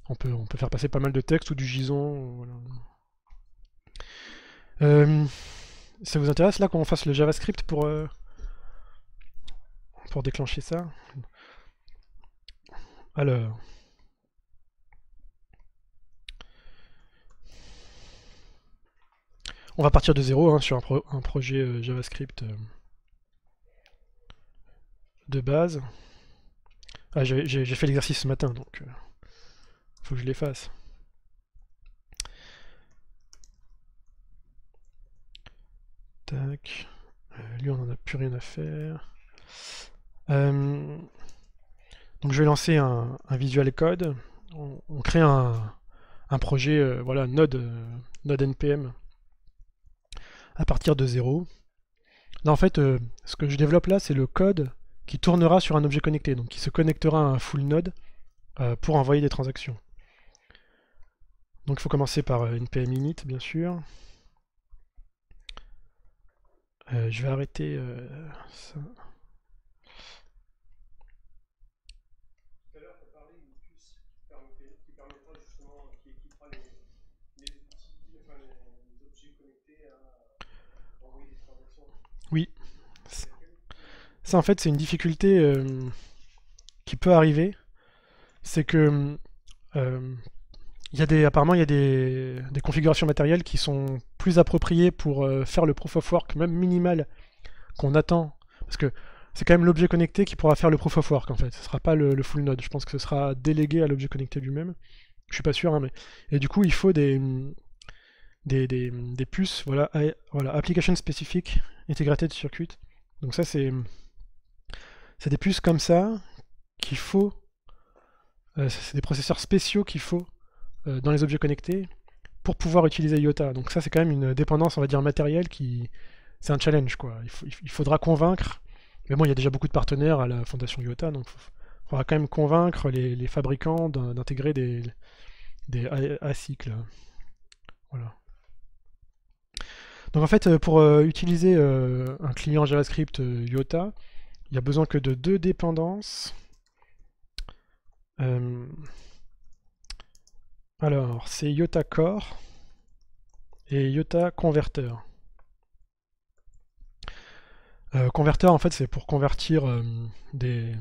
On peut faire passer pas mal de texte ou du JSON. Voilà. Ça vous intéresse là qu'on fasse le JavaScript pour déclencher ça? Alors. On va partir de zéro hein, sur un projet JavaScript de base. Ah, j'ai fait l'exercice ce matin, donc faut que je les fasse. Tac. Lui, on n'en a plus rien à faire. Donc je vais lancer un visual code. On crée un projet, voilà, node npm à partir de 0. Là, en fait, ce que je développe là, c'est le code qui tournera sur un objet connecté, donc qui se connectera à un full node pour envoyer des transactions. Donc il faut commencer par npm init, bien sûr. Je vais arrêter ça. Oui. Ça, en fait, c'est une difficulté qui peut arriver. C'est que apparemment, il y a des configurations matérielles qui sont plus appropriées pour faire le proof of work, même minimal, qu'on attend. Parce que c'est quand même l'objet connecté qui pourra faire le proof of work, en fait. Ce ne sera pas le full node. Je pense que ce sera délégué à l'objet connecté lui-même. Je suis pas sûr, hein, mais... Et du coup, il faut des puces, voilà, application specific integrated circuit. Donc ça, c'est des puces comme ça qu'il faut, c'est des processeurs spéciaux qu'il faut dans les objets connectés pour pouvoir utiliser IOTA. Donc ça, c'est quand même une dépendance, on va dire, matérielle c'est un challenge, quoi. Il faudra convaincre, mais bon, il y a déjà beaucoup de partenaires à la fondation IOTA, donc il faudra quand même convaincre les fabricants d'intégrer des ASIC, là. Voilà. Donc en fait, pour utiliser un client JavaScript IOTA, il n'y a besoin que de 2 dépendances. Alors, c'est IOTA Core et IOTA Converter. Converter, en fait, c'est pour convertir des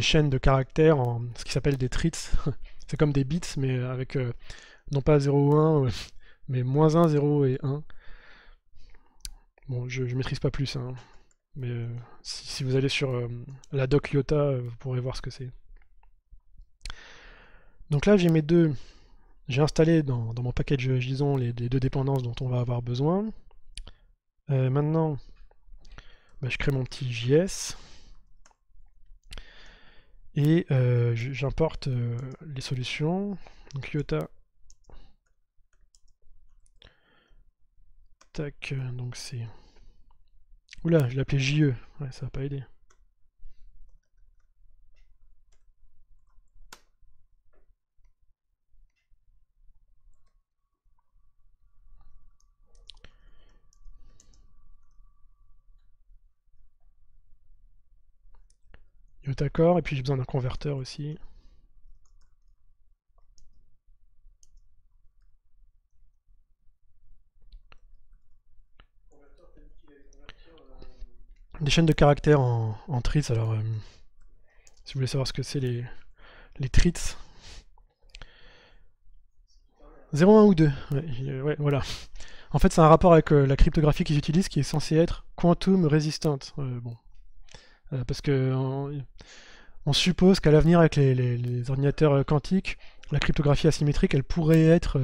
chaînes de caractères en ce qui s'appelle des trits. C'est comme des bits, mais avec non pas 0 ou 1, mais -1, 0 et 1. Bon, je maîtrise pas plus, hein. Mais si vous allez sur la doc IOTA, vous pourrez voir ce que c'est. Donc là, j'ai installé dans mon package JSON les deux dépendances dont on va avoir besoin. Maintenant, bah, je crée mon petit JS et j'importe les solutions. Donc Iota. Tac, donc c'est... Oula, je l'ai appelé JE. Ouais, ça va pas aider. Iota Core, et puis j'ai besoin d'un converteur aussi. Converteur, t'as dit qu'il allait convertir. Des chaînes de caractères en treats. Alors, si vous voulez savoir ce que c'est les treats. 0, 1 ou 2. Ouais, voilà. En fait, c'est un rapport avec la cryptographie qu'ils utilisent qui est censée être quantum resistant. Bon. Parce que on suppose qu'à l'avenir, avec les ordinateurs quantiques, la cryptographie asymétrique, elle pourrait être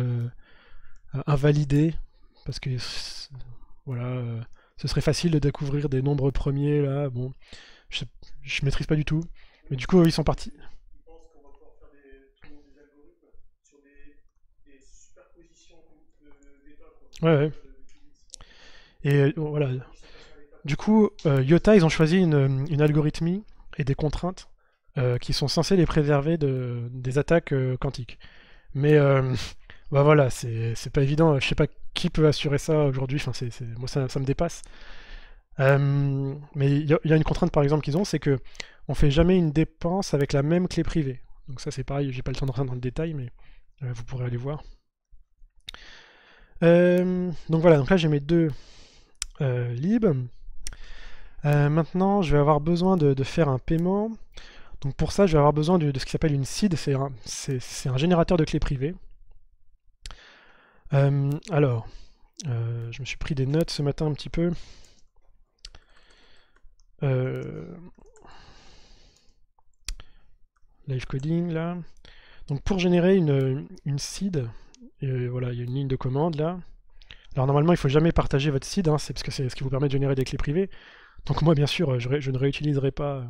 invalidée. Parce que, voilà, ce serait facile de découvrir des nombres premiers, là. Bon, je maîtrise pas du tout. Mais du coup, ils sont partis. Ils pensent qu'on va pouvoir faire des algorithmes sur des superpositions d'états, quoi. Ouais, ouais. De qubits. Et voilà. Ils sont passés à l'étape. Du coup, Iota, ils ont choisi une algorithmie et des contraintes qui sont censées les préserver des attaques quantiques. Mais bah voilà, c'est pas évident. Je sais pas qui peut assurer ça aujourd'hui. Enfin, moi, ça me dépasse. Mais il y a une contrainte, par exemple, qu'ils ont, c'est que on fait jamais une dépense avec la même clé privée. Donc ça, c'est pareil. J'ai pas le temps de rentrer dans le détail, mais vous pourrez aller voir. Donc voilà. Donc là, j'ai mes deux libs. Maintenant, je vais avoir besoin de faire un paiement. Donc pour ça, je vais avoir besoin de ce qui s'appelle une seed. C'est un générateur de clés privées. Alors, je me suis pris des notes ce matin un petit peu. Live coding là. Donc pour générer une seed, voilà, il y a une ligne de commande là. Alors normalement, il ne faut jamais partager votre seed, hein, c'est parce que c'est ce qui vous permet de générer des clés privées. Donc moi, bien sûr, je ne réutiliserai pas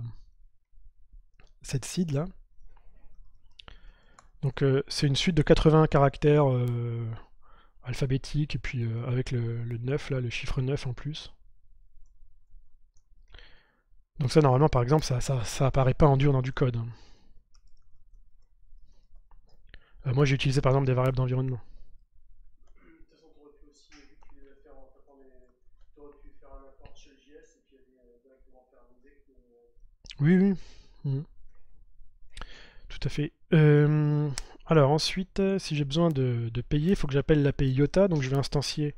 cette seed là. Donc c'est une suite de 80 caractères alphabétiques, et puis avec le 9 là, le chiffre 9 en plus. Donc ça, normalement, par exemple, ça apparaît pas en dur dans du code, hein. Moi, j'ai utilisé par exemple des variables d'environnement. De toute façon, t'aurais pu aussi, vu que tu les as fait en tapant des. T'aurais pu faire un import chez le JS et puis aller directement faire un index. Oui, oui. Mhm. Tout à fait. Alors ensuite, si j'ai besoin de payer, il faut que j'appelle l'API Iota. Donc je vais instancier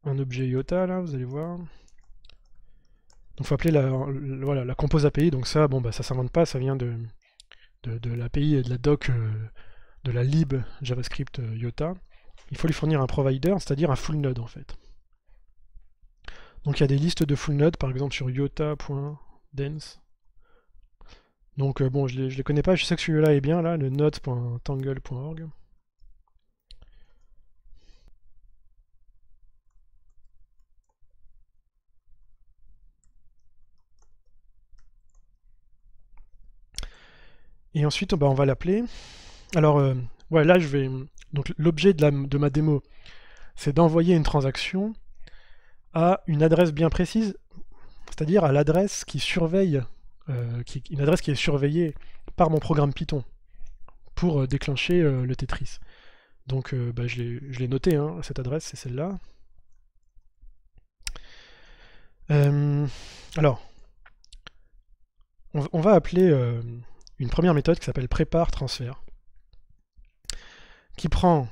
un objet Iota, là, vous allez voir. Donc il faut appeler voilà, la compose API. Donc ça, bon, bah, ça s'invente pas, ça vient de l'API et de la doc de la lib JavaScript Iota. Il faut lui fournir un provider, c'est-à-dire un full node en fait. Donc il y a des listes de full node, par exemple sur iota.dance. Donc bon, je les connais pas, je sais que celui-là est bien, là, le node.tangle.org. Et ensuite, bah, on va l'appeler. Alors, ouais, là, donc l'objet de ma démo, c'est d'envoyer une transaction à une adresse bien précise, c'est-à-dire à l'adresse qui surveille, une adresse qui est surveillée par mon programme Python pour déclencher le Tetris. Donc, bah, je l'ai noté, hein, cette adresse, c'est celle-là. Alors, on va appeler une première méthode qui s'appelle prépare transfert, qui prend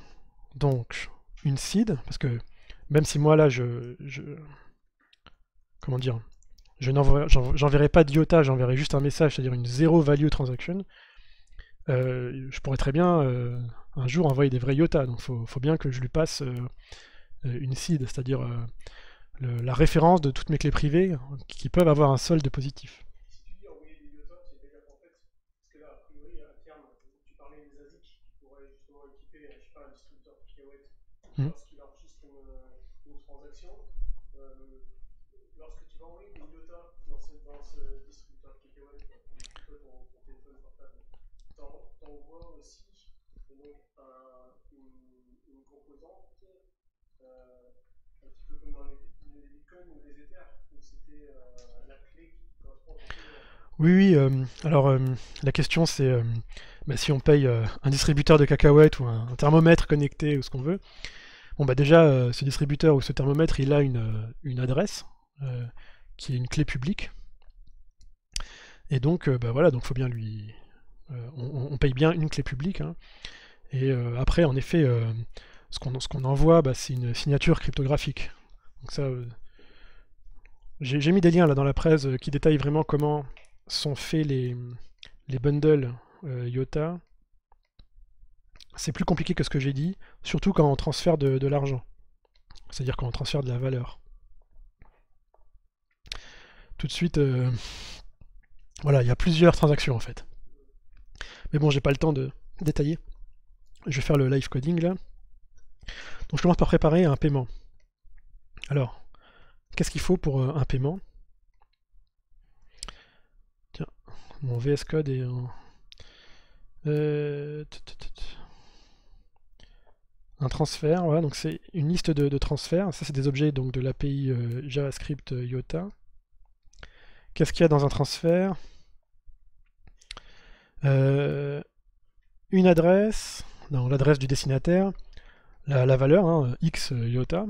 donc une seed, parce que même si moi là comment dire, j'enverrai pas d'iota, j'enverrai juste un message, c'est-à-dire une zero value transaction, je pourrais très bien un jour envoyer des vrais iota, donc faut bien que je lui passe une seed, c'est-à-dire la référence de toutes mes clés privées qui peuvent avoir un solde positif. Si tu dis envoyer des IOTA, c'est-à-dire qu'en fait, Hmm. lorsqu'il enregistre une transaction, euh, lorsque tu vas envoyer des IOTA dans ce distributeur de KKW, depuis ton téléphone portable, t'envoies aussi donc, une composante, un petit peu comme dans les bitcoins ou les ethers, où c'était la clé qui correspond à ton paiement. Oui, oui. Alors, la question c'est bah, si on paye un distributeur de cacahuètes ou un thermomètre connecté ou ce qu'on veut. Bon, bah déjà, ce distributeur ou ce thermomètre, il a une adresse euh, qui est une clé publique. Et donc, bah voilà, donc faut bien lui. On paye bien une clé publique, hein. Et après, en effet, ce qu'on envoie, bah, c'est une signature cryptographique. Donc ça, j'ai mis des liens là dans la presse qui détaillent vraiment comment sont faits les bundles IOTA. C'est plus compliqué que ce que j'ai dit, surtout quand on transfère de l'argent. C'est-à-dire quand on transfère de la valeur. Tout de suite, voilà, il y a plusieurs transactions en fait. Mais bon, j'ai pas le temps de détailler. Je vais faire le live coding là. Donc je commence par préparer un paiement. Alors, qu'est-ce qu'il faut pour un paiement? Tiens, mon VS Code est en... un transfert, voilà, donc c'est une liste de transferts. Ça, c'est des objets donc, de l'API JavaScript IOTA. Qu'est-ce qu'il y a dans un transfert? Une adresse, l'adresse du destinataire, la valeur, hein, X IOTA,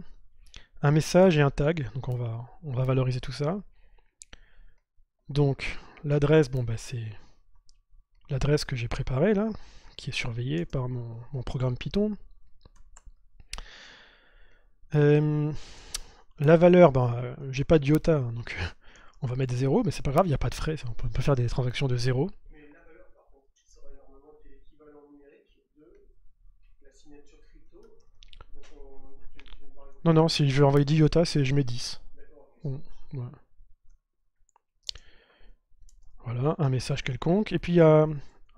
un message et un tag, donc on va valoriser tout ça. Donc l'adresse, bon bah c'est l'adresse que j'ai préparée là, qui est surveillée par mon programme Python. La valeur, ben, j'ai pas d'iota, hein, donc on va mettre 0, mais c'est pas grave, il n'y a pas de frais, on peut faire des transactions de 0. Mais la valeur, par contre, qui sera normalement l'équivalent numérique de la signature crypto dont tu viens de parler. Non, non, si je veux envoyer 10 iota, je mets 10. D'accord. Bon, voilà. Voilà, un message quelconque. Et puis il y a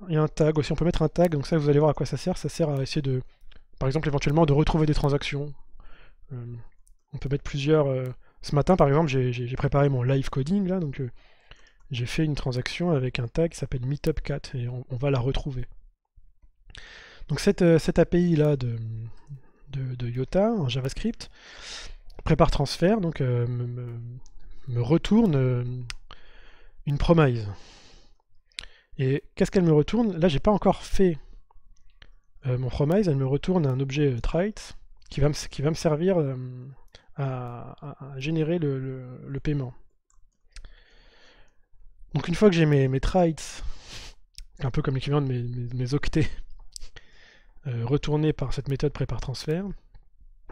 un tag aussi, on peut mettre un tag, donc ça vous allez voir à quoi ça sert. Ça sert à essayer de, par exemple, éventuellement de retrouver des transactions. Euh, on peut mettre plusieurs. Ce matin, par exemple, j'ai préparé mon live coding là, donc j'ai fait une transaction avec un tag qui s'appelle meetupcat et on va la retrouver. Donc cette API là de IOTA en JavaScript prépare transfert, donc me retourne une promise. Et qu'est-ce qu'elle me retourne? Là, j'ai pas encore fait mon promise, elle me retourne un objet traits qui va me servir à générer le paiement. Donc une fois que j'ai mes traits, un peu comme l'équivalent de mes octets, retournés par cette méthode prépare transfert,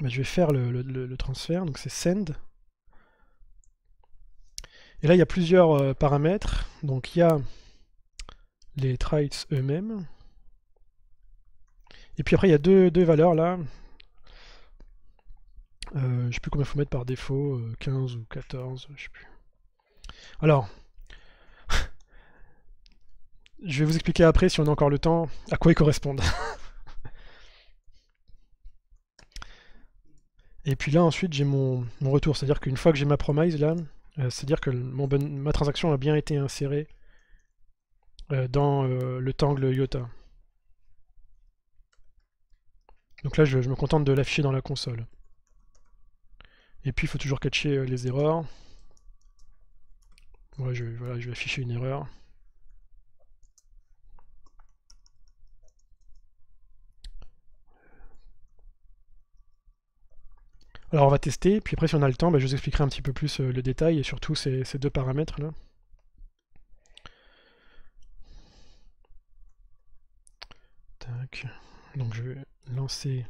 bah, je vais faire le transfert, donc c'est send. Et là, il y a plusieurs paramètres. Donc il y a les traits eux-mêmes. Et puis après, il y a deux valeurs là. Je ne sais plus combien il faut mettre par défaut, 15 ou 14, je sais plus. Alors, je vais vous expliquer après, si on a encore le temps, à quoi ils correspondent. Et puis là, ensuite, j'ai mon retour. C'est-à-dire qu'une fois que j'ai ma promise là, c'est-à-dire que ma transaction a bien été insérée dans le tangle IOTA. Donc là, je me contente de l'afficher dans la console. Et puis, il faut toujours catcher les erreurs. Ouais, voilà, je vais afficher une erreur. Alors, on va tester, puis après, si on a le temps, bah, je vous expliquerai un petit peu plus le détail et surtout ces deux paramètres là. Tac. Donc, je vais lancer.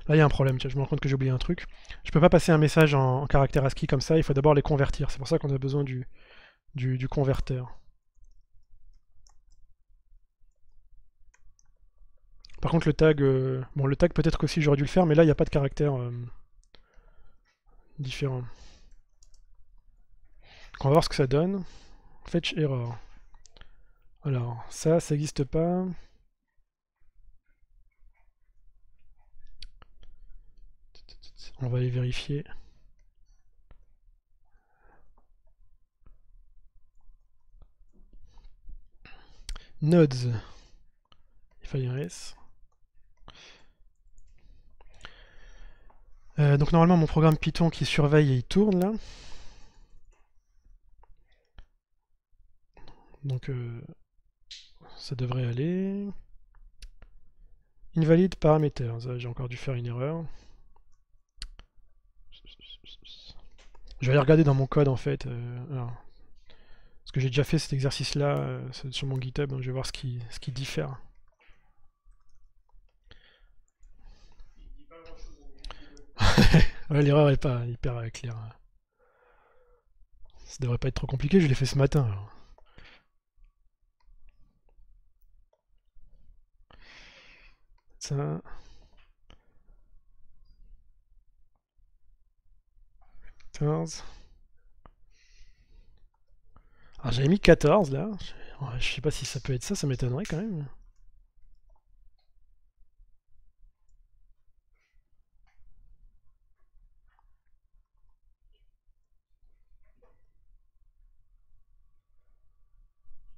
Là, il y a un problème, tiens, je me rends compte que j'ai oublié un truc. Je peux pas passer un message en caractère ASCII comme ça, il faut d'abord les convertir. C'est pour ça qu'on a besoin du converteur. Par contre, le tag, bon, le tag peut-être qu'aussi j'aurais dû le faire, mais là, il n'y a pas de caractère différent. Donc, on va voir ce que ça donne. Fetch error. Alors, ça n'existe pas. On va aller vérifier. Nodes. FIRS. Donc normalement mon programme Python qui surveille et il tourne là. Donc ça devrait aller. Invalid parameters. J'ai encore dû faire une erreur. Je vais aller regarder dans mon code en fait. Parce que j'ai déjà fait cet exercice là sur mon GitHub, donc je vais voir ce qui diffère. Il dit pas grand chose. Ouais, l'erreur est pas hyper claire. Ça devrait pas être trop compliqué, je l'ai fait ce matin. Alors. Ça. Alors j'avais mis 14 là. Je sais pas si ça peut être ça m'étonnerait quand même.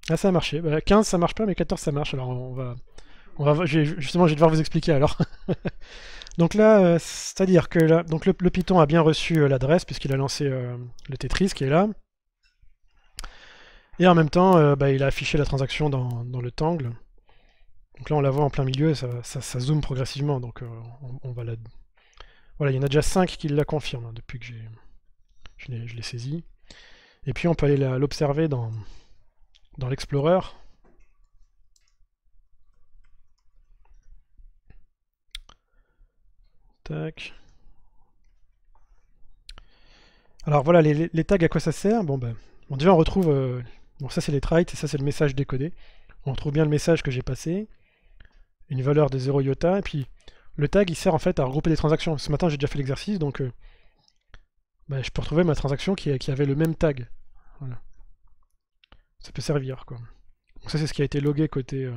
Ah ça a marché. Bah, 15 ça marche pas mais 14 ça marche. Alors justement je vais devoir vous expliquer alors. Donc là, c'est-à-dire que là, donc le Python a bien reçu l'adresse puisqu'il a lancé le Tetris qui est là. Et en même temps, il a affiché la transaction dans le tangle. Donc là on la voit en plein milieu, ça zoome progressivement. Donc on va la... Voilà, il y en a déjà 5 qui la confirment hein, depuis que je l'ai saisi. Et puis on peut aller l'observer dans l'Explorer. Tac. Alors voilà, les tags, à quoi ça sert? Bon, déjà on retrouve... bon, ça c'est les traits, et ça c'est le message décodé. On retrouve bien le message que j'ai passé. Une valeur de 0 iota, et puis le tag il sert en fait à regrouper des transactions. Ce matin j'ai déjà fait l'exercice, donc je peux retrouver ma transaction qui avait le même tag. Voilà. Ça peut servir quoi. Donc ça c'est ce qui a été logué côté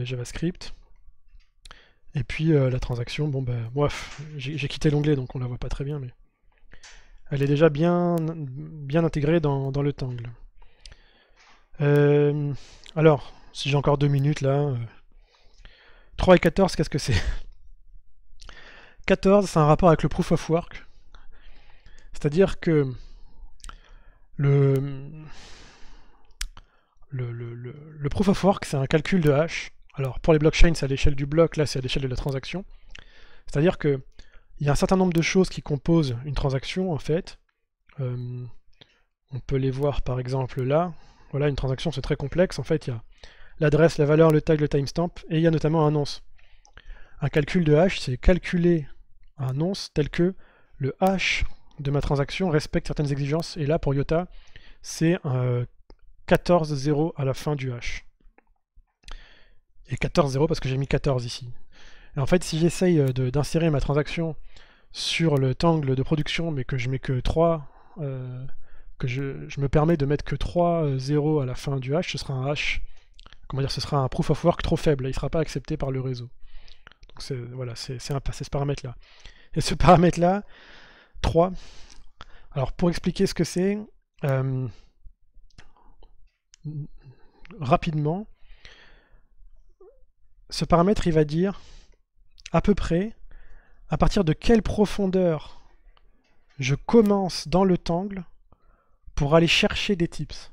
JavaScript. Et puis la transaction, bon bref, j'ai quitté l'onglet donc on la voit pas très bien, mais elle est déjà bien intégrée dans le tangle. Alors, si j'ai encore 2 minutes là, 3 et 14, qu'est-ce que c'est? 14, c'est un rapport avec le proof of work. C'est-à-dire que le proof of work, c'est un calcul de hash. Alors pour les blockchains, c'est à l'échelle du bloc, là c'est à l'échelle de la transaction. C'est-à-dire que il y a un certain nombre de choses qui composent une transaction en fait. On peut les voir par exemple là. Voilà, une transaction c'est très complexe. En fait, il y a l'adresse, la valeur, le tag, le timestamp, et il y a notamment un nonce. Un calcul de hash, c'est calculer un nonce tel que le hash de ma transaction respecte certaines exigences. Et là, pour iota, c'est 14 0 à la fin du hash. Et 14 0 parce que j'ai mis 14 ici. Et en fait, si j'essaye d'insérer ma transaction sur le tangle de production, mais que je mets que 3, que je me permets de mettre que 3 0 à la fin du hash, ce sera un hash, comment dire, ce sera un proof of work trop faible, il ne sera pas accepté par le réseau. Donc voilà, c'est ce paramètre-là. Et ce paramètre-là, 3, alors pour expliquer ce que c'est, rapidement, ce paramètre, il va dire à peu près à partir de quelle profondeur je commence dans le tangle pour aller chercher des tips.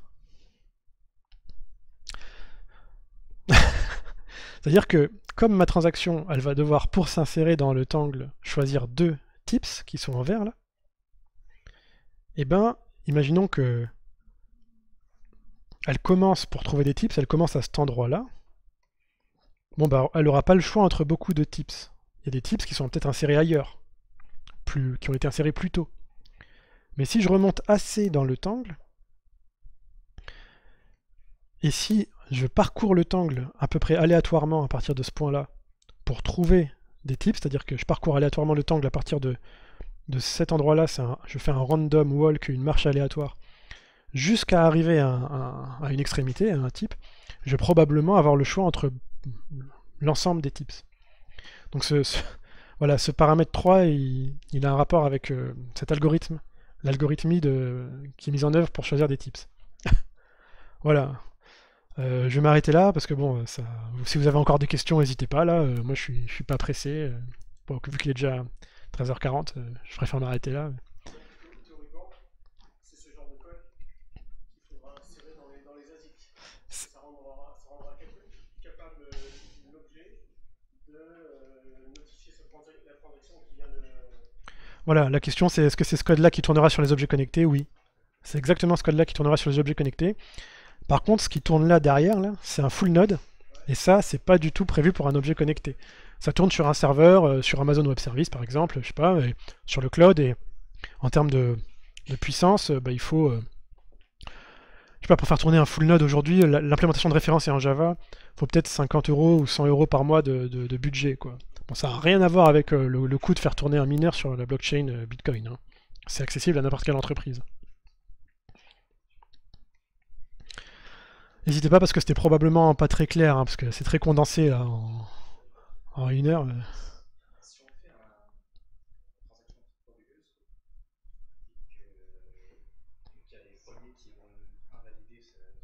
C'est-à-dire que comme ma transaction, elle va devoir, pour s'insérer dans le tangle, choisir 2 tips qui sont en vert là, et imaginons que elle commence pour trouver des tips, elle commence à cet endroit-là. Bon elle n'aura pas le choix entre beaucoup de tips. Il y a des tips qui sont peut-être insérés ailleurs, qui ont été insérés plus tôt. Mais si je remonte assez dans le tangle, et si je parcours le tangle à peu près aléatoirement à partir de ce point-là pour trouver des tips, c'est-à-dire que je parcours aléatoirement le tangle à partir de cet endroit-là, je fais un random walk, une marche aléatoire, jusqu'à arriver à une extrémité, à un type, je vais probablement avoir le choix entre l'ensemble des tips. Donc Voilà, ce paramètre 3, il a un rapport avec cet algorithme, l'algorithmie qui est mise en œuvre pour choisir des tips. Voilà. Je vais m'arrêter là parce que bon, si vous avez encore des questions, n'hésitez pas là. Moi, je suis pas pressé. Bon, vu qu'il est déjà 13h40, je préfère m'arrêter là. Théoriquement, c'est ce genre de code qu'il faudra insérer dans les ASIC. Ça rendra capable l'objet de notifier la transaction qui vient de. Voilà, la question c'est est-ce que c'est ce code-là qui tournera sur les objets connectés? Oui. C'est exactement ce code-là qui tournera sur les objets connectés. Par contre, ce qui tourne là derrière, là, c'est un full node. Et ça, c'est pas du tout prévu pour un objet connecté. Ça tourne sur un serveur, sur Amazon Web Service par exemple, je sais pas, sur le cloud. Et en termes de puissance, il faut... je sais pas, pour faire tourner un full node aujourd'hui, l'implémentation de référence est en Java, il faut peut-être 50 € ou 100 € par mois de budget, quoi. Bon, ça n'a rien à voir avec le coût de faire tourner un mineur sur la blockchain Bitcoin. Hein. C'est accessible à n'importe quelle entreprise. N'hésitez pas parce que c'était probablement pas très clair, hein, parce que c'est très condensé là, en 1 heure. Si on fait une transaction frauduleuse et qu'il y a les premiers qui vont invalider cette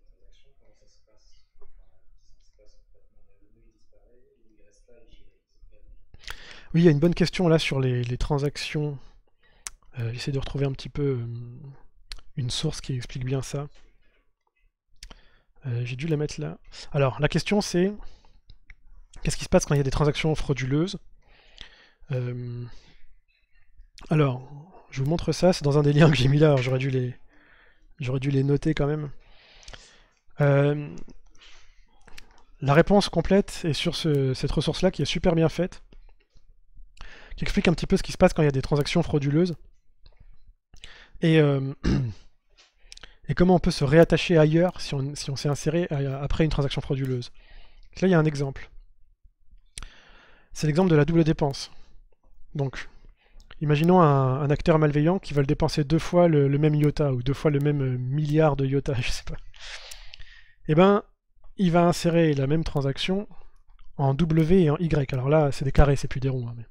transaction, comment ça se passe? Ça se passe complètement, le nœud il disparaît, il reste là, il Oui, il y a une bonne question là sur les transactions. J'essaie de retrouver un petit peu une source qui explique bien ça. J'ai dû la mettre là. Alors, la question c'est qu'est-ce qui se passe quand il y a des transactions frauduleuses? Alors, je vous montre ça, c'est dans un des liens que j'ai mis là, alors j'aurais dû les noter quand même. La réponse complète est sur cette ressource-là qui est super bien faite, qui explique un petit peu ce qui se passe quand il y a des transactions frauduleuses. Et comment on peut se réattacher ailleurs si on s'est inséré après une transaction frauduleuse. Là, il y a un exemple. C'est l'exemple de la double dépense. Donc, imaginons un acteur malveillant qui veut dépenser 2 fois le même iota, ou 2 fois le même milliard de iota, je sais pas. Eh ben, il va insérer la même transaction en W et en Y. Alors là, c'est des carrés, c'est plus des ronds. Hein, mais...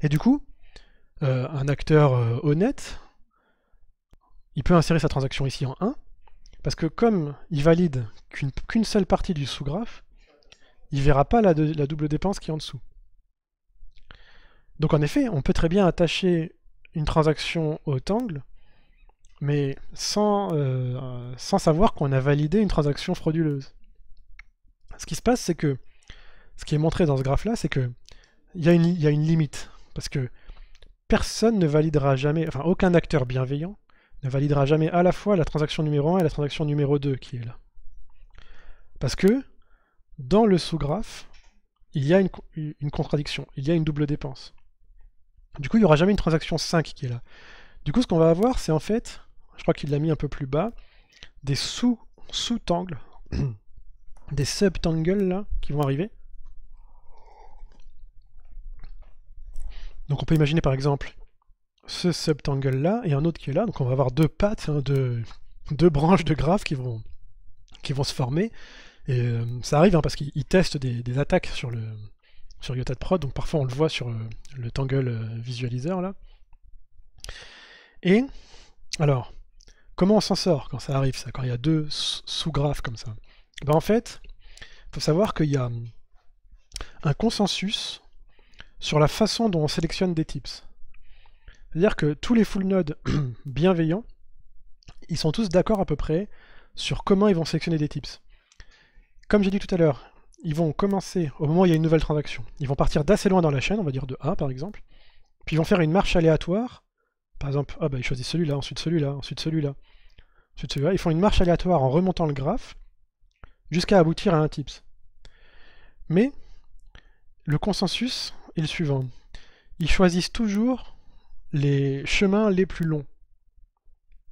Et du coup, un acteur honnête, il peut insérer sa transaction ici en 1, parce que comme il valide qu'une seule partie du sous-graphe, il ne verra pas la double dépense qui est en dessous. Donc en effet, on peut très bien attacher une transaction au tangle, mais sans savoir qu'on a validé une transaction frauduleuse. Ce qui se passe, c'est que, ce qui est montré dans ce graphe-là, c'est que il y a une limite, parce que personne ne validera jamais, enfin aucun acteur bienveillant ne validera jamais à la fois la transaction numéro 1 et la transaction numéro 2 qui est là. Parce que dans le sous-graphe, il y a une contradiction, il y a une double dépense. Du coup, il n'y aura jamais une transaction 5 qui est là. Du coup, ce qu'on va avoir, c'est en fait, je crois qu'il l'a mis un peu plus bas, des sous-tangles, des subtangles là, qui vont arriver. Donc on peut imaginer par exemple ce subtangle là et un autre qui est là, donc on va avoir 2 pattes, hein, deux branches de graphes qui vont se former, et ça arrive hein, parce qu'ils testent des attaques sur Iotad-Prod, donc parfois on le voit sur le tangle visualizer là. Et alors, comment on s'en sort quand ça arrive, ça, quand il y a 2 sous-graphes comme ça? Ben en fait, il faut savoir qu'il y a un consensus sur la façon dont on sélectionne des tips. C'est-à-dire que tous les full nodes bienveillants, ils sont tous d'accord à peu près sur comment ils vont sélectionner des tips. Comme j'ai dit tout à l'heure, ils vont commencer, au moment où il y a une nouvelle transaction, ils vont partir d'assez loin dans la chaîne, on va dire de 1 par exemple, puis ils vont faire une marche aléatoire, par exemple, ils choisissent celui-là, ensuite celui-là, ensuite celui-là, ensuite celui-là, ils font une marche aléatoire en remontant le graphe, jusqu'à aboutir à un tips. Mais, le consensus est le suivant. Ils choisissent toujours les chemins les plus longs.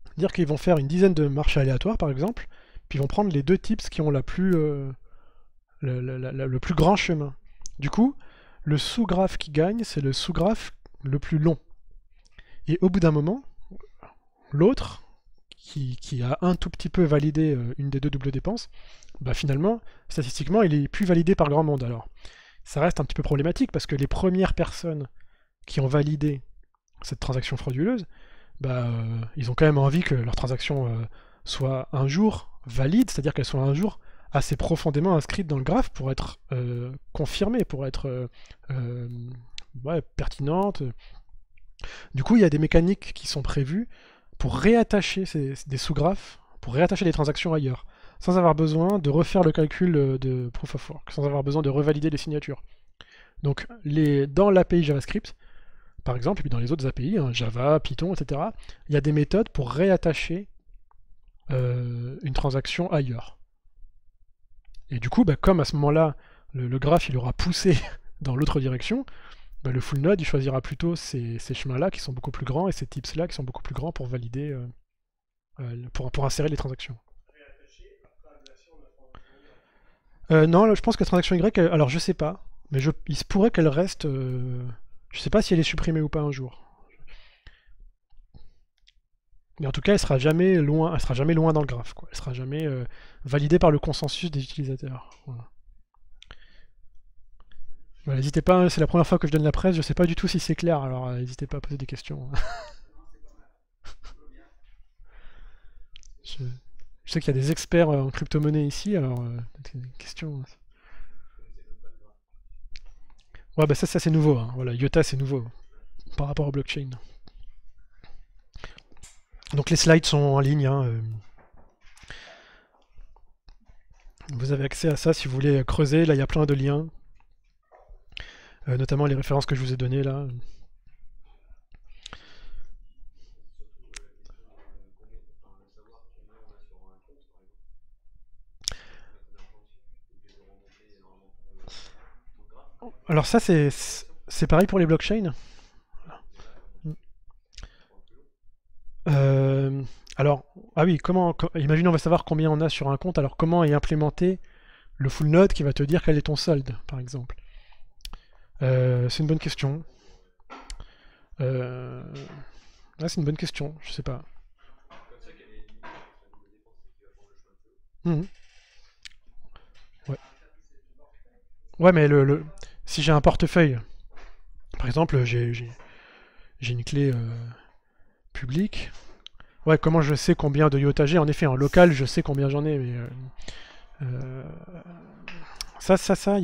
C'est-à-dire qu'ils vont faire une dizaine de marches aléatoires, par exemple, puis ils vont prendre les 2 tips qui ont le plus grand chemin. Du coup, le sous-graphe qui gagne, c'est le sous-graphe le plus long. Et au bout d'un moment, l'autre, qui a un tout petit peu validé une des 2 doubles dépenses, finalement, statistiquement, il est plus validé par grand monde. Alors, ça reste un petit peu problématique parce que les premières personnes qui ont validé cette transaction frauduleuse, ils ont quand même envie que leur transaction soit un jour valide, c'est-à-dire qu'elle soit un jour assez profondément inscrite dans le graphe pour être confirmée, pour être pertinente. Du coup, il y a des mécaniques qui sont prévues pour réattacher des sous-graphes, pour réattacher des transactions ailleurs, sans avoir besoin de refaire le calcul de proof of work, sans avoir besoin de revalider les signatures. Donc, dans l'API JavaScript, par exemple, et puis dans les autres API, Java, Python, etc., il y a des méthodes pour réattacher une transaction ailleurs. Et du coup, comme à ce moment-là, le graphe il aura poussé dans l'autre direction, le full node il choisira plutôt ces chemins-là qui sont beaucoup plus grands et ces tips-là qui sont beaucoup plus grands pour valider, pour insérer les transactions. Non, là, je pense que la transaction Y, alors je sais pas, mais il se pourrait qu'elle reste. Je sais pas si elle est supprimée ou pas un jour. Mais en tout cas, elle sera jamais loin dans le graphe, quoi. Elle sera jamais validée par le consensus des utilisateurs. Voilà. Voilà, n'hésitez pas, c'est la première fois que je donne la presse, je sais pas du tout si c'est clair, alors n'hésitez pas à poser des questions. Je sais qu'il y a des experts en crypto-monnaie ici, alors des questions. Ouais, ça c'est nouveau, hein. Voilà, IOTA c'est nouveau par rapport au blockchain. Donc les slides sont en ligne, hein. Vous avez accès à ça si vous voulez creuser, là il y a plein de liens, notamment les références que je vous ai données là. Alors ça c'est pareil pour les blockchains. Alors, ah oui, imaginons on va savoir combien on a sur un compte, alors comment est implémenté le full node qui va te dire quel est ton solde, par exemple. C'est une bonne question. C'est une bonne question, je sais pas. Ouais. Ouais, mais si j'ai un portefeuille, par exemple, j'ai une clé publique. Ouais, comment je sais combien de IOTA j'ai? En effet, en local, je sais combien j'en ai, mais il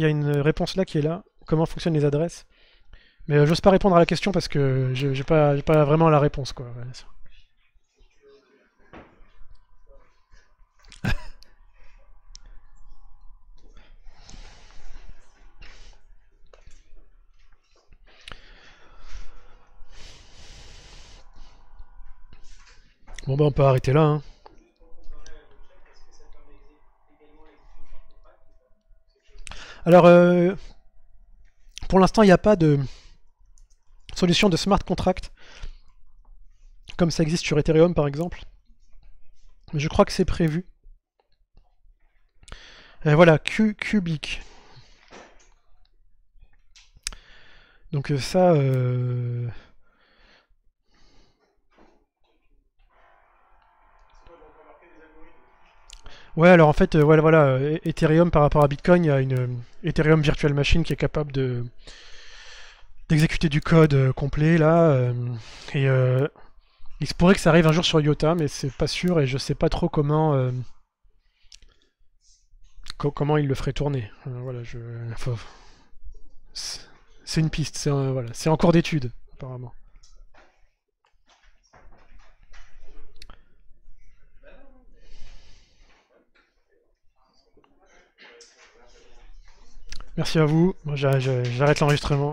y a une réponse là qui est là. Comment fonctionnent les adresses? Mais j'ose pas répondre à la question parce que j'ai pas vraiment la réponse, quoi. Ouais. Bon on peut arrêter là, hein. Alors, pour l'instant, il n'y a pas de solution de smart contract comme ça existe sur Ethereum par exemple. Mais je crois que c'est prévu. Et voilà, Cubic. Donc ça... Ouais, alors en fait, voilà, Ethereum par rapport à Bitcoin, il y a une Ethereum Virtual Machine qui est capable d'exécuter du code complet là. Et il se pourrait que ça arrive un jour sur IOTA, mais c'est pas sûr et je sais pas trop comment comment il le ferait tourner. Voilà, c'est une piste, c'est en cours d'étude apparemment. Merci à vous. J'arrête l'enregistrement.